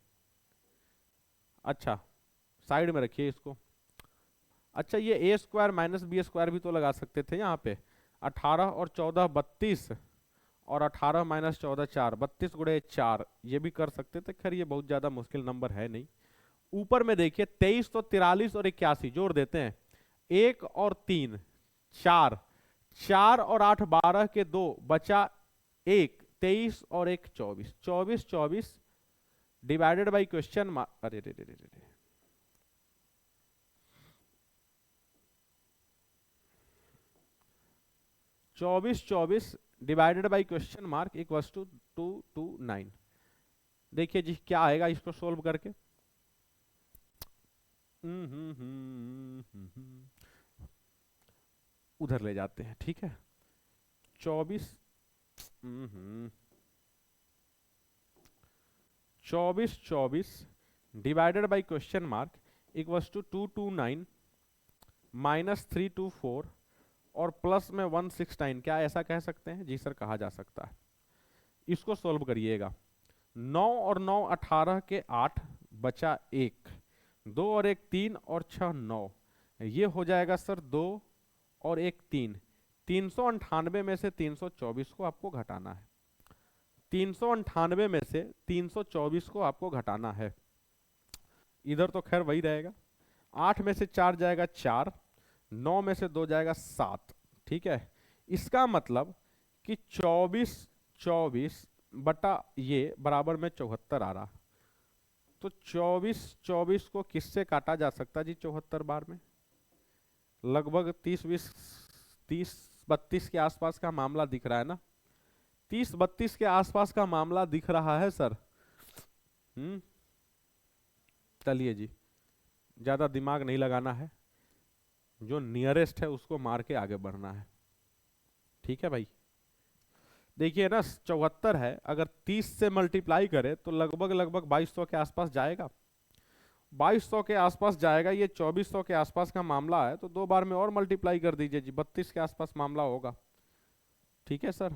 अच्छा साइड में रखिए इसको। अच्छा ये ए स्क्वायर माइनस बी स्क्वायर भी तो लगा सकते थे यहाँ पे। 18 और 14 32, और 18 माइनस 14 4, 32 गुणे 4, ये भी कर सकते थे। खैर ये बहुत ज्यादा मुश्किल नंबर है नहीं। ऊपर में देखिए 23 तो 43 और 81 जोड़ देते हैं, 1 और 3 4, 4 और 8 12 के 2 बचा 1, 23 और 1 24, 24 24 डिवाइडेड बाई क्वेश्चन मार्क, अरे रे रे रे रे, 24 24 divided by question mark equals to 229। देखिए जी क्या आएगा इसको सोल्व करके। उधर ले जाते हैं, ठीक है। 24 24 24 divided by question mark equals to 229 minus 324 और प्लस में 169। क्या ऐसा कह सकते हैं? जी सर कहा जा सकता है। इसको सोल्व करिएगा। 9 और 9 18 के 8 बचा 1, 2 और 1 3 और 6 9, ये हो जाएगा सर 2 और 1 3। 398 में से 324 को आपको घटाना है। 398 में से 324 को आपको घटाना है। इधर तो खैर वही रहेगा। 8 में से 4 जाएगा 4, 9 में से 2 जाएगा 7। ठीक है, इसका मतलब कि 24 24 बटा ये बराबर में 74 आ रहा। तो 24 24 को किससे काटा जा सकता जी 74 बार में? लगभग 30 32 के आसपास का मामला दिख रहा है ना। 30 32 के आसपास का मामला दिख रहा है सर। चलिए जी, ज्यादा दिमाग नहीं लगाना है, जो नियरेस्ट है उसको मार के आगे बढ़ना है। ठीक है भाई, देखिए ना 74 है, अगर 30 से मल्टीप्लाई करे तो लगभग 2200 के आसपास जाएगा। 2200 के आसपास जाएगा। ये 2400 के आसपास का मामला है, तो 2 बार में और मल्टीप्लाई कर दीजिए जी, 32 के आसपास मामला होगा। ठीक है सर,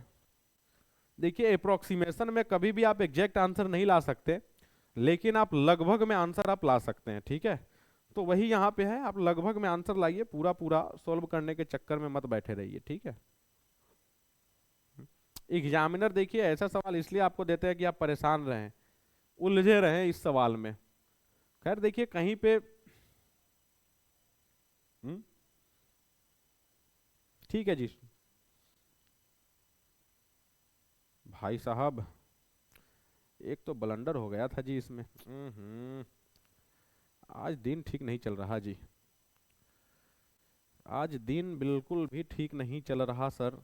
देखिए अप्रोक्सीमेशन में कभी भी आप एग्जैक्ट आंसर नहीं ला सकते, लेकिन आप लगभग में आंसर आप ला सकते हैं। ठीक है, तो वही यहाँ पे है, आप लगभग में आंसर लाइए, पूरा पूरा सोल्व करने के चक्कर में मत बैठे रहिए। ठीक है, एग्जामिनर देखिए ऐसा सवाल इसलिए आपको देते हैं कि आप परेशान रहें, उलझे रहें इस सवाल में। खैर देखिए कहीं पे ठीक है जी भाई साहब, एक तो ब्लंडर हो गया था जी इसमें। आज दिन ठीक नहीं चल रहा जी, आज दिन बिल्कुल भी ठीक नहीं चल रहा सर।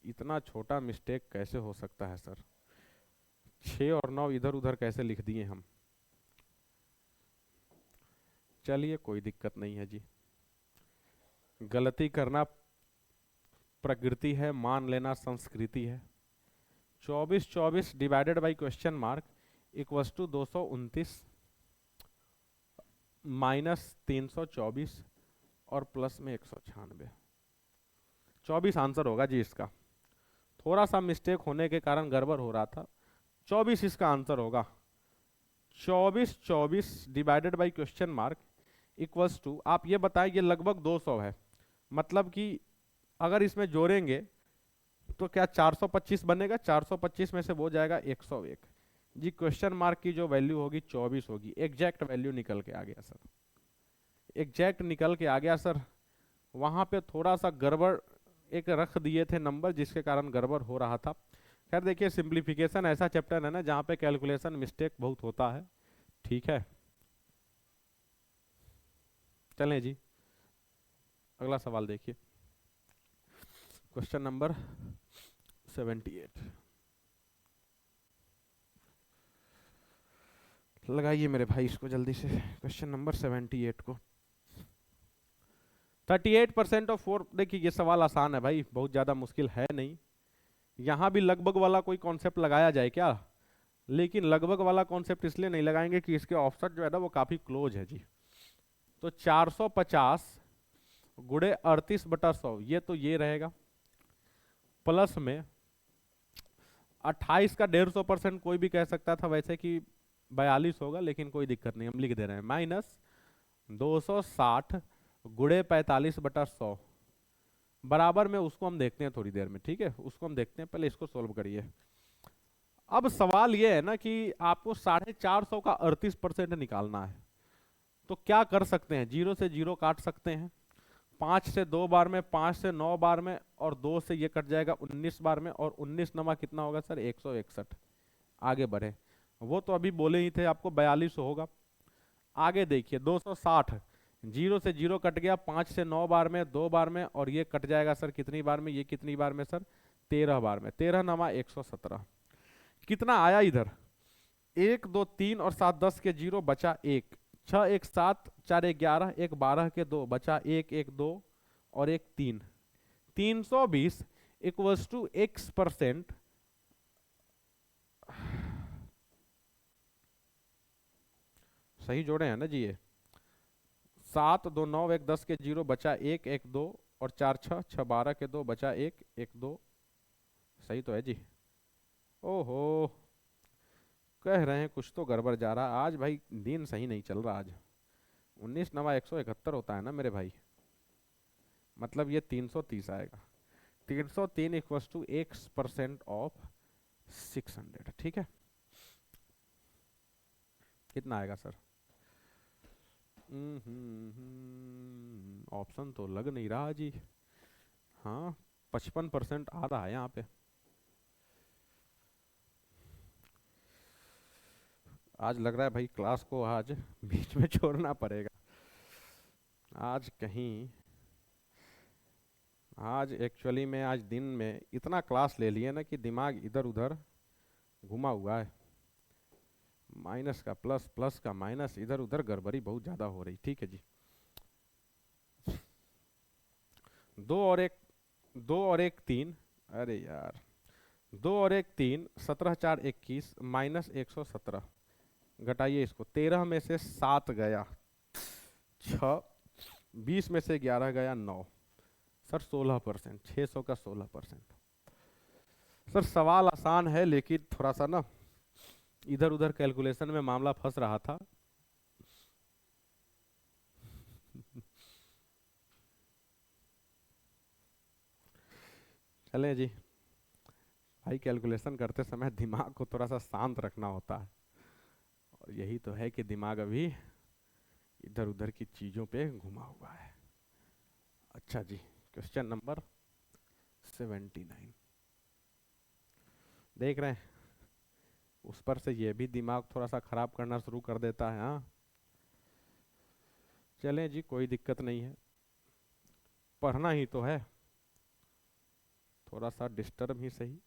इतना छोटा मिस्टेक कैसे हो सकता है सर? 6 और 9 इधर उधर कैसे लिख दिए हम? चलिए कोई दिक्कत नहीं है जी, गलती करना प्रकृति है, मान लेना संस्कृति है। 24 24 divided by question mark equals to 229 minus 324 और प्लस में 196। 24 आंसर होगा जी इसका। थोड़ा सा मिस्टेक होने के कारण गड़बड़ हो रहा था। 24 इसका आंसर होगा। 24 24 divided by question mark equals to, आप ये बताएं ये लगभग 200 है, मतलब कि अगर इसमें जोड़ेंगे तो क्या 425 बनेगा, 425 में से वो जाएगा 101 जी। क्वेश्चन मार्क की जो वैल्यू होगी 24 होगी। एग्जैक्ट वैल्यू निकल के आ गया सर, एग्जैक्ट निकल के आ गया सर। वहां पे थोड़ा सा गड़बड़ एक रख दिए थे नंबर, जिसके कारण गड़बड़ हो रहा था। खैर देखिए, सिंप्लीफिकेशन ऐसा चैप्टर है ना जहाँ पे कैलकुलेशन मिस्टेक बहुत होता है, ठीक है। चलें जी, अगला सवाल देखिए, क्वेश्चन नंबर 78। लगाइए मेरे भाई इसको जल्दी से, क्वेश्चन नंबर 78 को। 38% ऑफ 4, देखिए ये सवाल आसान है भाई, बहुत ज्यादा मुश्किल है नहीं। यहां भी लगभग वाला कोई कॉन्सेप्ट लगाया जाए क्या, लेकिन लगभग वाला कॉन्सेप्ट इसलिए नहीं लगाएंगे कि इसके ऑफसेट जो है ना वो काफी क्लोज है जी। तो 450 गुणे 38/100, ये तो ये रहेगा, प्लस में 28 का 150% कोई भी कह सकता था वैसे कि 42 होगा, लेकिन कोई दिक्कत नहीं, हम लिख दे रहे हैं, माइनस 260 गुणे 45/100 बराबर में, उसको हम देखते हैं थोड़ी देर में, ठीक है, उसको हम देखते हैं, पहले इसको सोल्व करिए। अब सवाल यह है ना कि आपको 450 का 38% निकालना है, तो क्या कर सकते हैं, 0 से 0 काट सकते हैं, 5 से 2 बार में, 5 से 9 बार में, और 2 से ये कट जाएगा 19 बार में, और 19 नमा कितना होगा सर, 161। आगे बढ़े, वो तो अभी बोले ही थे आपको 42 होगा। आगे देखिए 260, 0 से 0 कट गया, 5 से 9 बार में, 2 बार में, और ये कट जाएगा सर कितनी बार में, ये कितनी बार में सर, 13 बार में, 13 नमा 117। कितना आया इधर, 1 2 3 और 7 10 के 0 बचा 1, 6 1 7 4 1 11, 1 12 के 2 बचा 1 1 2 और 1 3, 320 इक्वल्स टू x%। सही जोड़े हैं ना जी ये, 7 2 9 1 10 के 0 बचा 1 1 2 और 4 6 6 12 के 2 बचा 1 1 2। सही तो है जी। ओहो, कह रहे हैं कुछ तो गड़बड़ जा रहा है आज भाई, दिन सही नहीं चल रहा आज। 19 नवा 171 होता है ना मेरे भाई, मतलब ये 330 आएगा, 303 इक्वल्स टू x% ऑफ 600, ठीक है। कितना आएगा सर, ऑप्शन तो लग नहीं रहा जी, हाँ 55% आ रहा है यहाँ पे। आज लग रहा है भाई क्लास को आज बीच में छोड़ना पड़ेगा, आज कहीं, आज एक्चुअली में आज दिन में इतना क्लास ले लिए ना कि दिमाग इधर उधर घुमा हुआ है, माइनस का प्लस, प्लस का माइनस, इधर उधर गड़बड़ी बहुत ज्यादा हो रही, ठीक है जी। 2 और 1 अरे यार, 2 और 1 3, 17 4 21 माइनस 117, घटाइए इसको, 13 में से 7 गया 6, 20 में से 11 गया 9, सर 16%, 600 का 16%। सर सवाल आसान है लेकिन थोड़ा सा ना इधर उधर कैलकुलेशन में मामला फंस रहा था। चलें जी भाई, कैलकुलेशन करते समय दिमाग को थोड़ा सा शांत रखना होता है, और यही तो है कि दिमाग अभी इधर उधर की चीजों पे घुमा हुआ है। अच्छा जी, क्वेश्चन नंबर 79 देख रहे हैं, उस पर से ये भी दिमाग थोड़ा सा खराब करना शुरू कर देता है, हाँ। चलें जी, कोई दिक्कत नहीं है, पढ़ना ही तो है, थोड़ा सा डिस्टर्ब ही सही।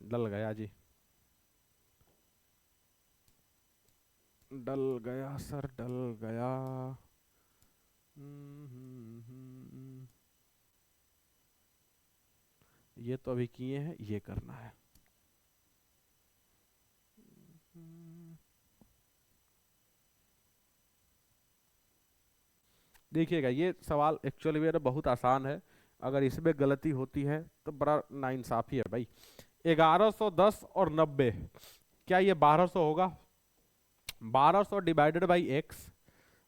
डल गया जी, डल गया सर, डल गया। ये तो अभी किए हैं, ये करना है। देखिएगा ये सवाल एक्चुअली मेरा बहुत आसान है, अगर इसमें गलती होती है तो बड़ा नाइंसाफी है भाई। 1110 और 90, क्या ये 1200 होगा? 1200 डिवाइडेड बाई एक्स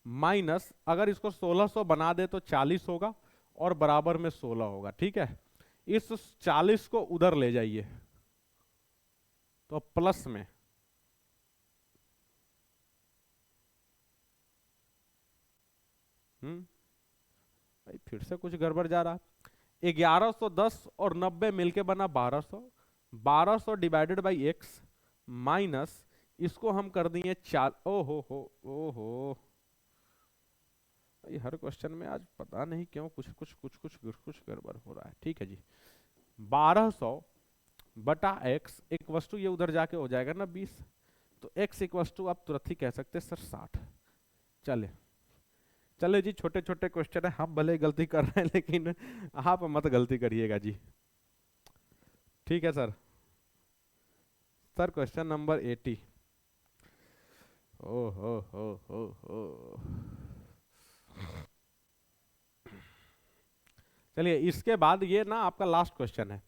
माइनस, अगर इसको 1600 बना दे तो 40 होगा और बराबर में 16 होगा। ठीक है, इस 40 को उधर ले जाइए तो प्लस में भाई फिर से कुछ गड़बड़ जा रहा है। 1110 और 90 मिलके बना 1200, 1200 डिवाइडेड बाई एक्स माइनस, इसको हम कर दिए 4। ओहो हर क्वेश्चन में आज पता नहीं क्यों कुछ गड़बड़ हो रहा है। ठीक है जी, 1200 बटा x एक वस्तु, ये उधर जाके हो जाएगा ना 20, तो x एक वस्तु आप तुरंत ही कह सकते सर 60। चले जी, छोटे छोटे क्वेश्चन है, हम भले गलती कर रहे हैं लेकिन आप मत गलती करिएगा जी। ठीक है सर। Sir question number 80। हो। चलिए इसके बाद ये ना आपका लास्ट क्वेश्चन है,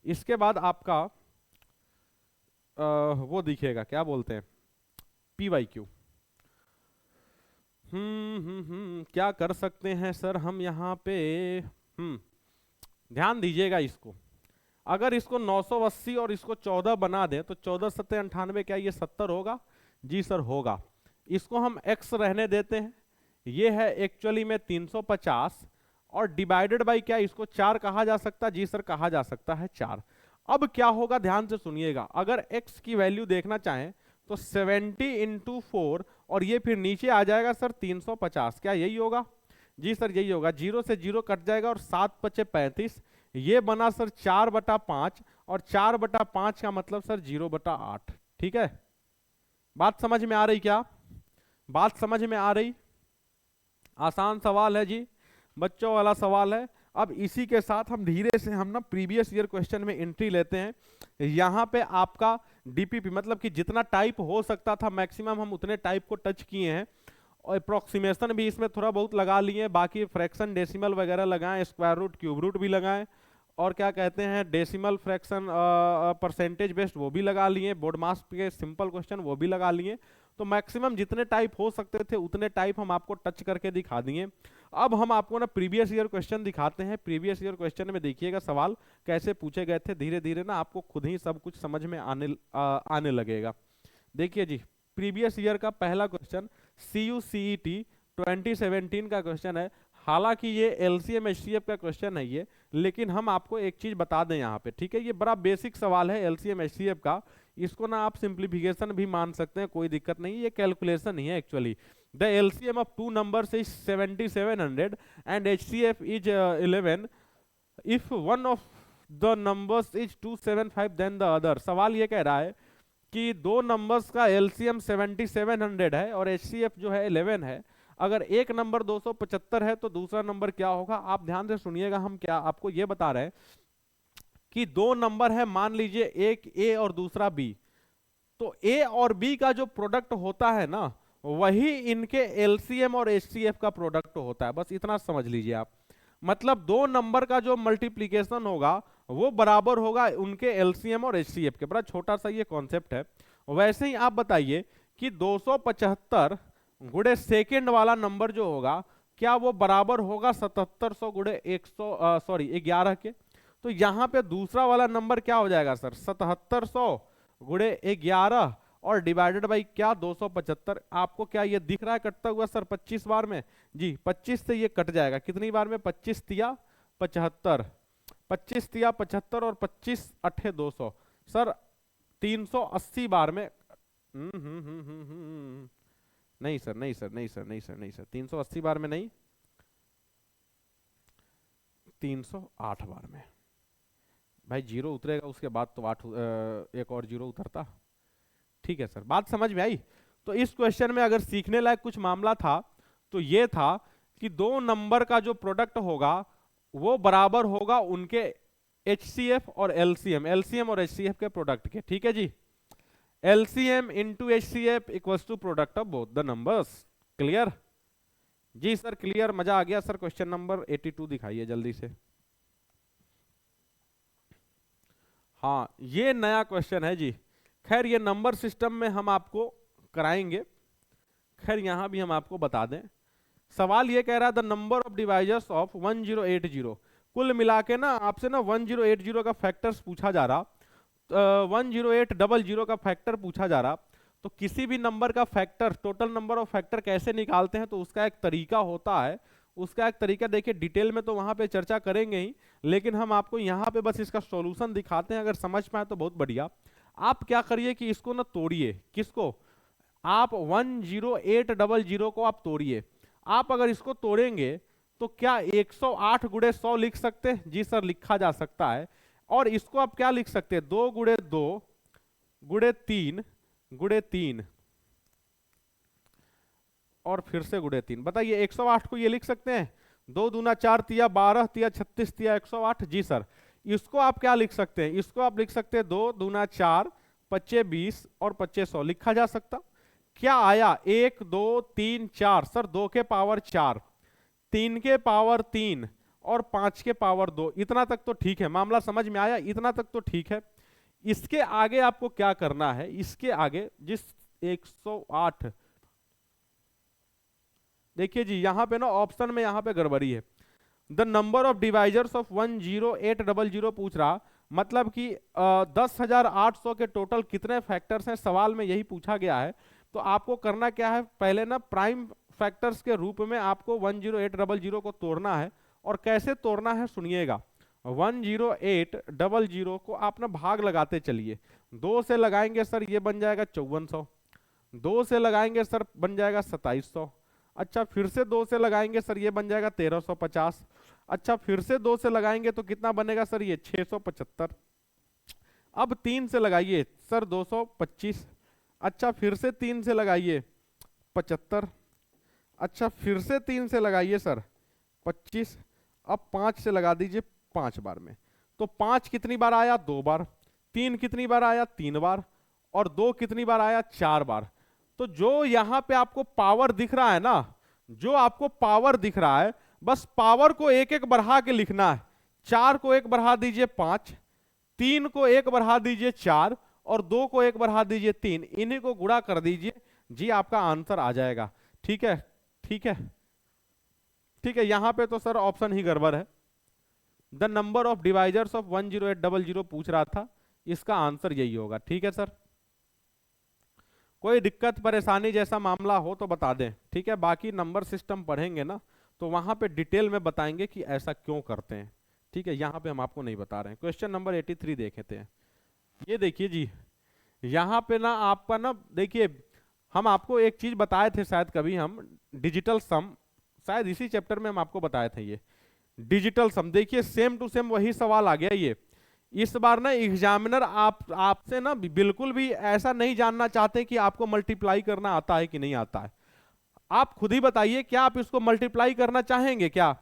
इसके बाद आपका वो दिखेगा, क्या बोलते हैं, PYQ। क्या कर सकते हैं सर हम यहाँ पे? ध्यान दीजिएगा इसको, अगर इसको 980 और इसको 14 बना दें तो 14 सत्ते 98, क्या ये 70 होगा? जी सर होगा। इसको हम x रहने देते हैं, ये है एक्चुअली में 350 और डिवाइडेड बाई क्या, इसको 4 कहा जा सकता? जी सर कहा जा सकता है 4। अब क्या होगा ध्यान से सुनिएगा, अगर x की वैल्यू देखना चाहें तो 70 इंटू 4 और ये फिर नीचे आ जाएगा सर 350, क्या यही होगा? जी सर यही होगा। 0 से 0 कट जाएगा और 7 पचे 35, ये बना सर 4/5 और 4/5 का मतलब सर 0/8। ठीक है, बात समझ में आ रही क्या? बात समझ में आ रही? आसान सवाल है जी, बच्चों वाला सवाल है। अब इसी के साथ हम धीरे से हम ना प्रीवियस ईयर क्वेश्चन में एंट्री लेते हैं। यहाँ पे आपका डीपीपी मतलब कि जितना टाइप हो सकता था मैक्सिमम हम उतने टाइप को टच किए हैं, और अप्रोक्सीमेशन भी इसमें थोड़ा बहुत लगा लिए, बाकी फ्रैक्शन डेसिमल वगैरह लगाएं, स्क्वायर रूट क्यूब रूट भी लगाएं, और क्या कहते हैं डेसिमल फ्रैक्शन परसेंटेज बेस्ड वो भी लगा लिए, बोर्ड मास के सिंपल क्वेश्चन वो भी लगा लिए। तो मैक्सिमम जितने टाइप हो सकते थे उतने टाइप हम आपको टच करके दिखा दिए। अब हम आपको ना प्रीवियस ईयर क्वेश्चन दिखाते हैं। प्रीवियस ईयर क्वेश्चन में देखिएगा सवाल कैसे पूछे गए थे, धीरे धीरे ना आपको खुद ही सब कुछ समझ में आने लगेगा। देखिए जी, प्रीवियस ईयर का पहला क्वेश्चन CUCET 2017 का क्वेश्चन है। हालांकि ये LCM HCF का क्वेश्चन है ये, लेकिन हम आपको एक चीज बता दें यहाँ पे, ठीक है, ये बड़ा बेसिक सवाल है LCM HCF का, इसको ना आप सिंप्लीफिकेशन भी मान सकते हैं, कोई दिक्कत नहीं, ये कैलकुलेशन ही है actually. The LCM of two numbers is 7700 and HCF is 11 if one of the numbers is 275 then the other. सवाल ये कह रहा है कि दो नंबर्स का LCM 7700 है और HCF जो है 11 है, अगर एक नंबर 275 है तो दूसरा नंबर क्या होगा? आप ध्यान से सुनिएगा, हम क्या आपको ये बता रहे हैं कि दो नंबर है, मान लीजिए एक A और दूसरा B, तो A और B का जो प्रोडक्ट होता है ना वही इनके LCM और HCF का प्रोडक्ट होता है, बस इतना समझ लीजिए आप। मतलब दो नंबर का जो मल्टीप्लीकेशन होगा वो बराबर होगा उनके LCM और HCF के। बड़ा छोटा सा ये कॉन्सेप्ट है। वैसे ही आप बताइए कि 275 गुणे सेकेंड वाला नंबर जो होगा क्या वो बराबर होगा 7700 गुणे 11 के? तो यहाँ पे दूसरा वाला नंबर क्या हो जाएगा सर? 7700 गुणे 11 और डिवाइडेड बाई क्या 275। आपको क्या ये दिख रहा है कटता हुआ सर 25 बार में? जी 25 से ये कट जाएगा, कितनी बार में? 25 तिया 75, 25 तिया 75 और 25 अठे 200 सर 380 बार में। नहीं सर, नहीं सर, नहीं सर, नहीं सर, नहीं सर, 380 बार में नहीं, 308 बार में। भाई जीरो उतरेगा उसके बाद तो 8 एक और जीरो उतरता। ठीक है सर, बात समझ में आई? तो इस क्वेश्चन में अगर सीखने लायक कुछ मामला था तो ये था कि दो नंबर का जो प्रोडक्ट होगा वो बराबर होगा उनके HCF और LCM और HCF के प्रोडक्ट के। ठीक है जी, LCM into HCF equals to product of both the numbers. Clear? जी सर क्लियर, मजा आ गया सर। क्वेश्चन नंबर 82 दिखाइए जल्दी से। हाँ ये नया क्वेश्चन है जी। खैर ये नंबर सिस्टम में हम आपको कराएंगे। खैर यहां भी हम आपको बता दें, सवाल ये कह रहा है the number of divisors of 1080। कुल मिला के ना आपसे ना 1080 का फैक्टर्स पूछा जा रहा, 10800 का फैक्टर पूछा जा रहा। तो किसी भी नंबर का factor, total number of factor कैसे निकालते हैं, तो उसका एक तरीका होता है। उसका एक तरीका देखिए, डिटेल में तो वहां पे चर्चा करेंगे ही, लेकिन हम आपको यहाँ पे बस इसका सॉल्यूशन दिखाते हैं। अगर समझ पाए तो बहुत बढ़िया। आप क्या करिए कि इसको ना तोड़िए। किसको? आप 10800 को आप तोड़िए। आप अगर इसको तोड़ेंगे तो क्या 108 गुणे 100 लिख सकते हैं? जी सर लिखा जा सकता है। और इसको आप क्या लिख सकते हैं? 2 गुणे 2 गुणे 3 गुणे 3 और फिर से गुणे 3। बताइए 108 को ये लिख सकते हैं? 2 दूना 4 तिया 12 तिया 36 तिया 108। जी सर। इसको आप क्या लिख सकते हैं? इसको आप लिख सकते हैं 2 दूना 4 25 20 और 25 100। लिखा जा सकता। क्या आया? 1 2 3 4। सर 2 के पावर 4, 3 के पावर 3 और 5 के पावर 2। इतना तक तो ठीक है, मामला समझ में आया? इतना तक तो ठीक है। इसके आगे आपको क्या करना है? इसके आगे जिस 108, देखिए जी यहां पे ना ऑप्शन में यहां पे गड़बड़ी है। The number of divisors of 10800 पूछ रहा, मतलब कि 10,800 के टोटल कितने फैक्टर्स हैं, सवाल में यही पूछा गया है। तो आपको करना क्या है, पहले ना प्राइम फैक्टर्स के रूप में आपको 10800 को तोड़ना है। और कैसे तोड़ना है सुनिएगा। 10800 को आप ना भाग लगाते चलिए। 2 से लगाएंगे सर ये बन जाएगा 5400, 2 से लगाएंगे सर बन जाएगा 2700। अच्छा फिर से 2 से लगाएंगे सर ये बन जाएगा 1350। अच्छा फिर से 2 से लगाएंगे तो कितना बनेगा सर? ये 675। अब 3 से लगाइए सर 225। अच्छा फिर से 3 से लगाइए 75। अच्छा फिर से 3 से लगाइए सर 25। अब 5 से लगा दीजिए 5 बार में। तो 5 कितनी बार आया? 2 बार। 3 कितनी बार आया? 3 बार। और 2 कितनी बार आया? 4 बार। तो जो यहां पे आपको पावर दिख रहा है ना, जो आपको पावर दिख रहा है, बस पावर को एक एक बढ़ा के लिखना है। 4 को 1 बढ़ा दीजिए 5, 3 को 1 बढ़ा दीजिए 4 और 2 को 1 बढ़ा दीजिए 3। इन्हीं को गुणा कर दीजिए जी, आपका आंसर आ जाएगा। ठीक है, ठीक है, ठीक है। यहां पे तो सर ऑप्शन ही गड़बड़ है। The number of divisors of 10800 पूछ रहा था, इसका आंसर यही होगा। ठीक है सर। कोई दिक्कत परेशानी जैसा मामला हो तो बता दें। ठीक है, बाकी नंबर सिस्टम पढ़ेंगे ना तो वहां पे डिटेल में बताएंगे कि ऐसा क्यों करते हैं। ठीक है, यहां पे हम आपको नहीं बता रहे हैं। क्वेश्चन नंबर 83 देखे थे। ये देखिए जी, यहां पे ना आपका ना देखिए, हम आपको एक चीज बताए थे शायद कभी, हम डिजिटल सम, शायद इसी चैप्टर में हम आपको बताए थे। ये डिजिटल सम देखिए, सेम टू सेम वही सवाल आ गया ये। इस बार ना एग्जामिनर आपसे ना बिल्कुल भी ऐसा नहीं जानना चाहते कि आपको मल्टीप्लाई करना आता है कि नहीं आता है। आप खुद ही बताइए, क्या आप इसको मल्टीप्लाई करना चाहेंगे? क्या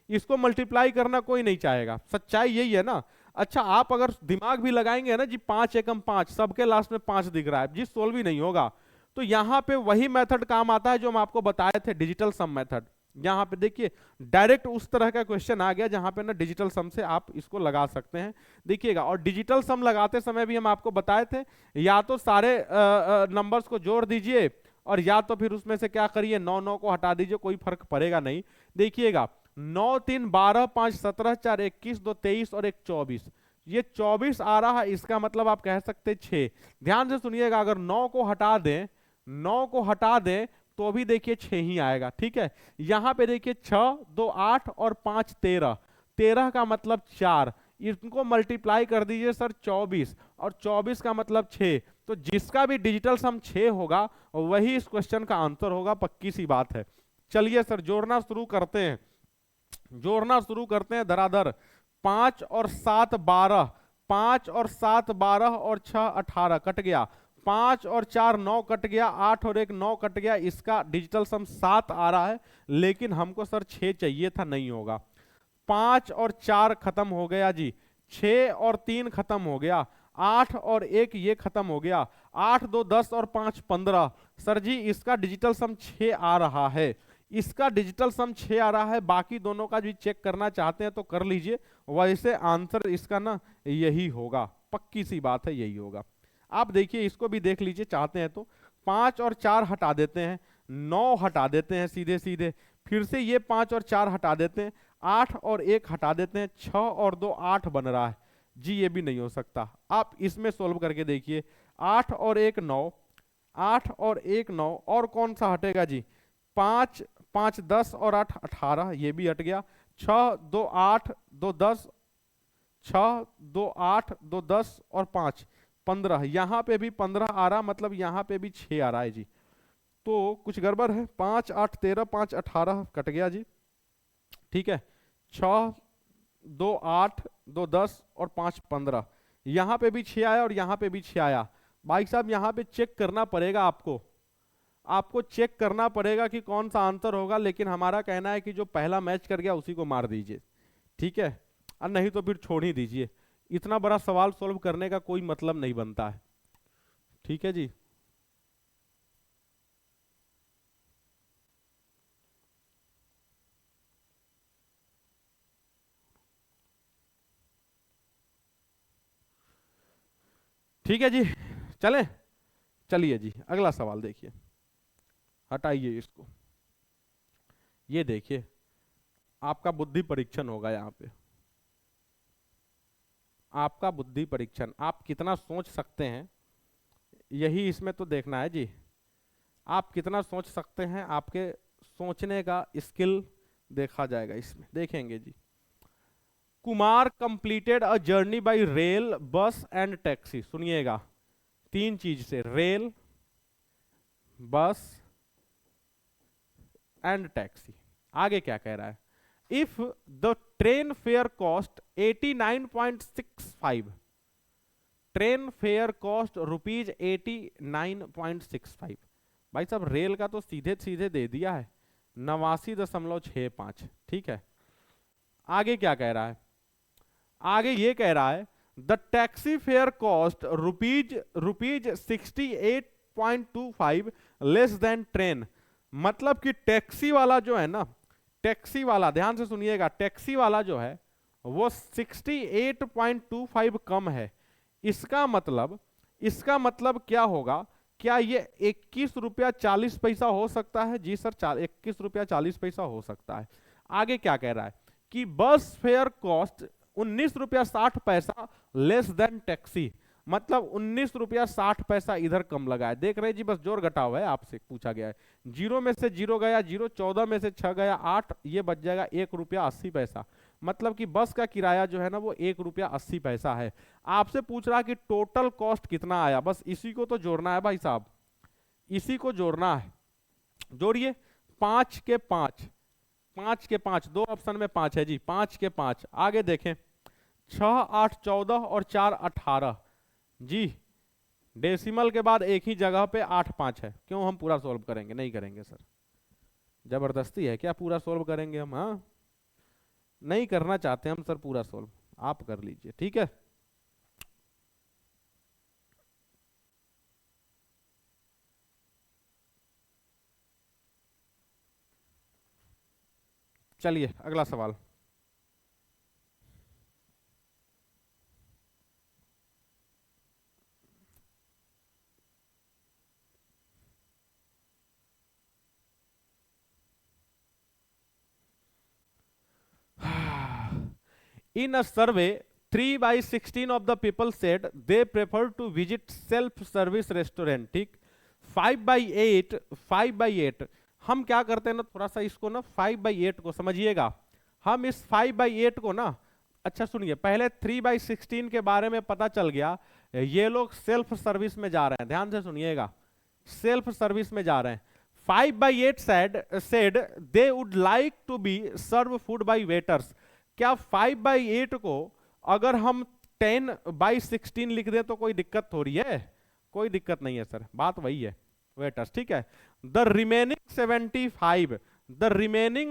इसको मल्टीप्लाई करना कोई नहीं चाहेगा, सच्चाई यही है ना। अच्छा आप अगर दिमाग भी लगाएंगे ना जी, 5 एकम 5, सबके लास्ट में 5 दिख रहा है जी, सोल्व ही नहीं होगा। तो यहां पे वही मेथड काम आता है जो हम आपको बताए थे, डिजिटल सम मेथड। यहां पे देखिए डायरेक्ट उस तरह का क्वेश्चन आ गया जहां पे ना डिजिटल सम से आप इसको लगा सकते हैं। देखिएगा, और डिजिटल सम लगाते समय भी हम आपको बताए थे, या तो सारे नंबर्स को जोड़ दीजिए और या तो फिर उसमें से क्या करिए, 9 9 को हटा दीजिए, कोई फर्क पड़ेगा नहीं। देखिएगा 9 3 12 5 17 4 21 2 23 और 1 24, ये 24 आ रहा है। इसका मतलब आप कह सकते हैं 6। ध्यान से सुनिएगा, अगर 9 को हटा दें, 9 को हटा दें तो भी देखिए 6 ही आएगा। ठीक है, यहां पे देखिए 6 2 8 और 5 13, 13 का मतलब 4, इनको मल्टीप्लाई कर दीजिए सर 24 और 24 का मतलब 6। तो जिसका भी डिजिटल सम 6 होगा वही इस क्वेश्चन का आंसर होगा, पक्की सी बात है। चलिए सर जोड़ना शुरू करते हैं, जोड़ना शुरू करते हैं धराधर। 5 और 7 12, 5 और 7 12 और 6 18, कट गया। 5 और 4 9 कट गया, 8 और 1 9 कट गया। इसका डिजिटल सम 7 आ रहा है, लेकिन हमको सर 6 चाहिए था, नहीं होगा। 5 और 4 खत्म हो गया जी, 6 और 3 खत्म हो गया, 8 और 1 ये खत्म हो गया, 8 2 10 और 5 15। सर जी इसका डिजिटल सम 6 आ रहा है। इसका डिजिटल सम 6 आ रहा है, बाकी दोनों का भी चेक करना चाहते हैं तो कर लीजिए, वैसे आंसर इसका ना यही होगा, पक्की सी बात है यही होगा। आप देखिए इसको भी देख लीजिए चाहते हैं तो, 5 और 4 हटा देते हैं, 9 हटा देते हैं सीधे सीधे, फिर से ये 5 और 4 हटा देते हैं, 8 और 1 हटा देते हैं, 6 और 2 8 बन रहा है जी, ये भी नहीं हो सकता। आप इसमें सोल्व करके देखिए, 8 और 1 9, 8 और 1 9, और कौन सा हटेगा जी, 5 5 10 और 8 18, ये भी हट गया, 6 2 8 2 10, 6 2 8 2 10 और 5 15, यहां पे भी 15 आ रहा, मतलब यहां पे भी 6 आ रहा है जी, तो कुछ गड़बड़ है। 5 8 13, 5 18 कट गया जी, ठीक है, 6 2 8 2 10 और 5 15, यहां पे भी 6 आया और यहां पे भी 6 आया। भाई साहब यहां पे चेक करना पड़ेगा आपको, आपको चेक करना पड़ेगा कि कौन सा आंसर होगा, लेकिन हमारा कहना है कि जो पहला मैच कर गया उसी को मार दीजिए, ठीक है, और नहीं तो फिर छोड़ ही दीजिए, इतना बड़ा सवाल सॉल्व करने का कोई मतलब नहीं बनता है, ठीक है जी। ठीक है जी, चलें, चलिए जी अगला सवाल देखिए, हटाइए इसको, ये देखिए आपका बुद्धि परीक्षण होगा यहाँ पे, आपका बुद्धि परीक्षण, आप कितना सोच सकते हैं यही इसमें तो देखना है जी, आप कितना सोच सकते हैं, आपके सोचने का स्किल देखा जाएगा इसमें, देखेंगे जी। Kumar completed a journey by rail, bus and taxi, सुनिएगा 3 चीज से, रेल, बस एंड टैक्सी। आगे क्या कह रहा है, if the train fair cost 89.65, train fair cost rupees 89.65, भाई साहब रेल का तो सीधे सीधे दे दिया है 89.65, ठीक है। आगे क्या कह रहा है, आगे ये कह रहा है the taxi fare cost rupees 68.25 less than train, मतलब कि टैक्सी वाला जो है ना, टैक्सी वाला ध्यान से सुनिएगा, टैक्सी वाला जो है वो 68.25 कम है, इसका मतलब क्या होगा, क्या ये 21 रुपया 40 पैसा हो सकता है, जी सर 21 रुपया 40 पैसा हो सकता है। आगे क्या कह रहा है कि बस फेयर कॉस्ट 19 रुपया 60 पैसा लेस देन टैक्सी, मतलब 19 रुपया 60 पैसा इधर कम लगा है, देख रहे जी, बस जोड़ घटाव है, आपसे पूछा गया है, 0 में से 0 गया 0, 14 में से 6 गया 8, ये बच जाएगा 1 रुपया 80 पैसा, मतलब कि बस का किराया जो है ना वो 1 रुपया 80 पैसा है। आपसे पूछ रहा कि टोटल कॉस्ट कितना आया, बस इसी को तो जोड़ना है भाई साहब, इसी को जोड़ना है, जोड़िए 5 के 5, 5 के 5, 2 ऑप्शन में 5 है जी, 5 के 5, आगे देखें 6 8 14 और 4 18 जी, डेसिमल के बाद एक ही जगह पे 8 5 है, क्यों हम पूरा सॉल्व करेंगे, नहीं करेंगे सर, जबरदस्ती है क्या पूरा सॉल्व करेंगे हम, हाँ नहीं करना चाहते हम सर पूरा सॉल्व, आप कर लीजिए, ठीक है। चलिए अगला सवाल, in a survey 3/16 of the people said they prefer to visit self service restaurant, ठीक, 5/8 हम क्या करते हैं ना, थोड़ा सा इसको ना 5/8 को समझिएगा, हम इस 5/8 को ना, अच्छा सुनिए, पहले 3/16 के बारे में पता चल गया, ये लोग सेल्फ सर्विस में जा रहे हैं, ध्यान से सुनिएगा, सेल्फ सर्विस में जा रहे हैं। 5/8 said they would like to be served food by waiters, क्या 5/8 को अगर हम 10/16 लिख दें तो कोई दिक्कत हो रही है, कोई दिक्कत नहीं है सर, बात वही है, वेटर्स, ठीक है। The remaining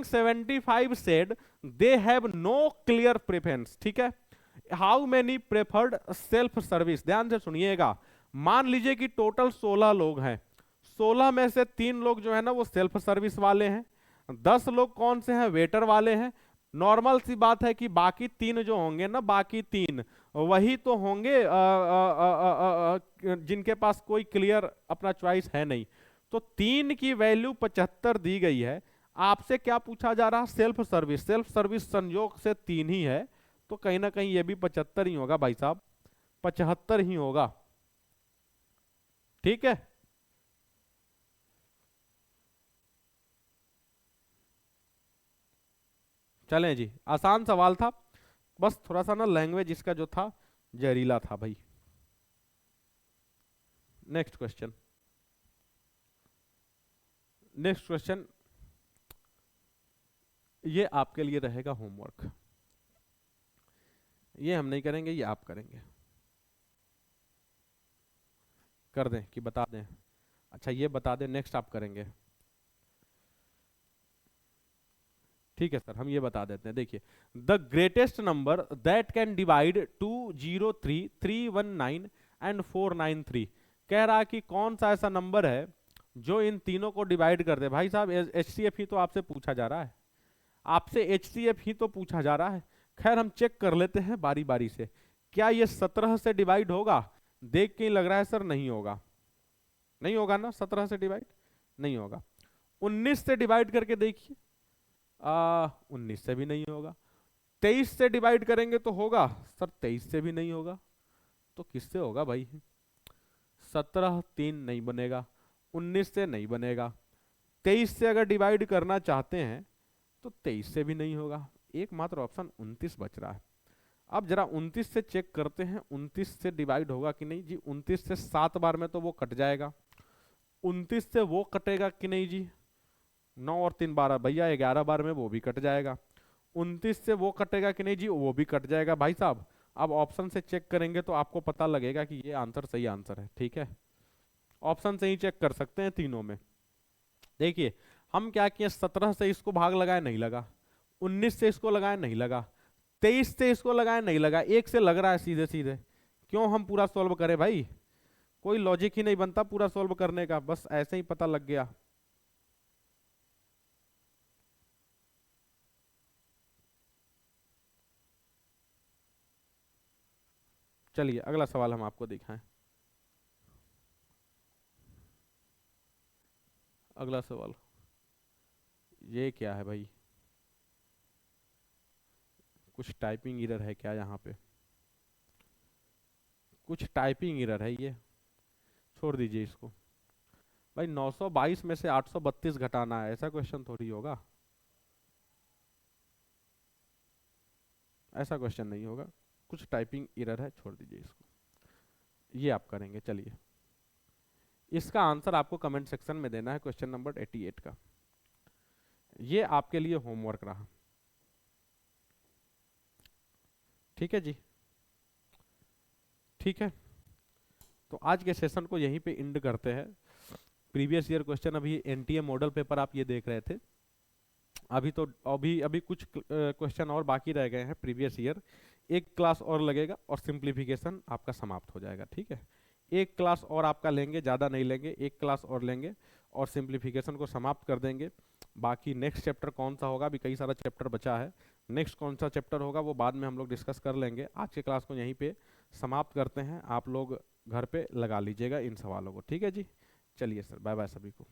75 said they have no clear preference, ठीक है। How many preferred self service, ध्यान से सुनिएगा, मान लीजिए कि टोटल 16 लोग हैं, 16 में से 3 लोग जो है ना वो सेल्फ सर्विस वाले हैं, 10 लोग कौन से हैं, वेटर वाले हैं। नॉर्मल सी बात है कि बाकी 3 जो होंगे ना, बाकी 3 वही तो होंगे जिनके पास कोई क्लियर अपना चॉइस है नहीं। तो 3 की वैल्यू 75 दी गई है। आपसे क्या पूछा जा रहा है, सेल्फ सर्विस। सेल्फ सर्विस संयोग से 3 ही है, तो कहीं ना कहीं ये भी 75 ही होगा भाई साहब, 75 ही होगा। ठीक है, चलें जी, आसान सवाल था, बस थोड़ा सा ना लैंग्वेज इसका जो था जहरीला था भाई। नेक्स्ट क्वेश्चन, नेक्स्ट क्वेश्चन ये आपके लिए रहेगा होमवर्क। ये हम नहीं करेंगे, ये आप करेंगे। कर दें कि बता दें? अच्छा ये बता दें, नेक्स्ट आप करेंगे। ठीक है सर, हम ये बता देते हैं। देखिए, the greatest number that can divide 203 319 and 493। कह रहा है कि कौन सा ऐसा नंबर है जो इन तीनों को डिवाइड कर दे। भाई साहब एचसीएफ ही तो आपसे पूछा जा रहा है, आपसे एचसीएफ ही तो पूछा जा रहा है। खैर हम चेक कर लेते हैं बारी बारी से। क्या ये 17 से डिवाइड होगा? देख के ही लग रहा है सर नहीं होगा, नहीं होगा ना, 17 से डिवाइड नहीं होगा। 19 से डिवाइड करके देखिए, 19 से भी नहीं होगा। 23 से डिवाइड करेंगे तो होगा सर, 23 से भी नहीं होगा। तो किससे होगा भाई? 17 3 नहीं बनेगा, 19 से नहीं बनेगा। 23 से अगर डिवाइड करना चाहते हैं तो 23 से भी नहीं होगा। एकमात्र ऑप्शन 29 बच रहा है। अब जरा 29 से चेक करते हैं, 29 से डिवाइड होगा कि नहीं जी। 29 से 7 बार में तो वो कट जाएगा। 29 से वो कटेगा कि नहीं जी? 9 और 3 12 भैया, 11 बार में वो भी कट जाएगा। 29 से वो कटेगा कि नहीं जी? वो भी कट जाएगा भाई साहब। अब ऑप्शन से चेक करेंगे तो आपको पता लगेगा कि ये आंसर सही आंसर है। ठीक है, ऑप्शन से ही चेक कर सकते हैं तीनों में। देखिए हम क्या किए, 17 से इसको भाग लगाए नहीं लगा, 19 से इसको लगाए नहीं लगा, 23 से इसको लगाए नहीं लगा, एक से लग रहा है सीधे सीधे। क्यों हम पूरा सॉल्व करें भाई? कोई लॉजिक ही नहीं बनता पूरा सॉल्व करने का, बस ऐसे ही पता लग गया। चलिए अगला सवाल हम आपको दिखाएं। अगला सवाल ये क्या है भाई? कुछ टाइपिंग एरर है क्या यहाँ पे? कुछ टाइपिंग एरर है ये, छोड़ दीजिए इसको। भाई 922 में से 832 घटाना है, ऐसा क्वेश्चन थोड़ी होगा, ऐसा क्वेश्चन नहीं होगा। कुछ टाइपिंग एरर है, छोड़ दीजिए इसको। ये आप करेंगे। चलिए इसका आंसर आपको कमेंट सेक्शन में देना है, क्वेश्चन नंबर 88 का। ये आपके लिए होमवर्क रहा। ठीक है जी, ठीक है। तो आज के सेशन को यहीं पे एंड करते हैं। प्रीवियस ईयर क्वेश्चन, अभी एनटीए मॉडल पेपर आप ये देख रहे थे। अभी तो अभी अभी कुछ क्वेश्चन और बाकी रह गए हैं प्रीवियस ईयर। एक क्लास और लगेगा और सिंप्लीफिकेशन आपका समाप्त हो जाएगा। ठीक है, एक क्लास और आपका लेंगे, ज़्यादा नहीं लेंगे, एक क्लास और लेंगे और सिंप्लीफिकेशन को समाप्त कर देंगे। बाकी नेक्स्ट चैप्टर कौन सा होगा, अभी कई सारा चैप्टर बचा है। नेक्स्ट कौन सा चैप्टर होगा वो बाद में हम लोग डिस्कस कर लेंगे। आज के क्लास को यहीं पे समाप्त करते हैं। आप लोग घर पे लगा लीजिएगा इन सवालों को। ठीक है जी, चलिए सर, बाय बाय सभी को।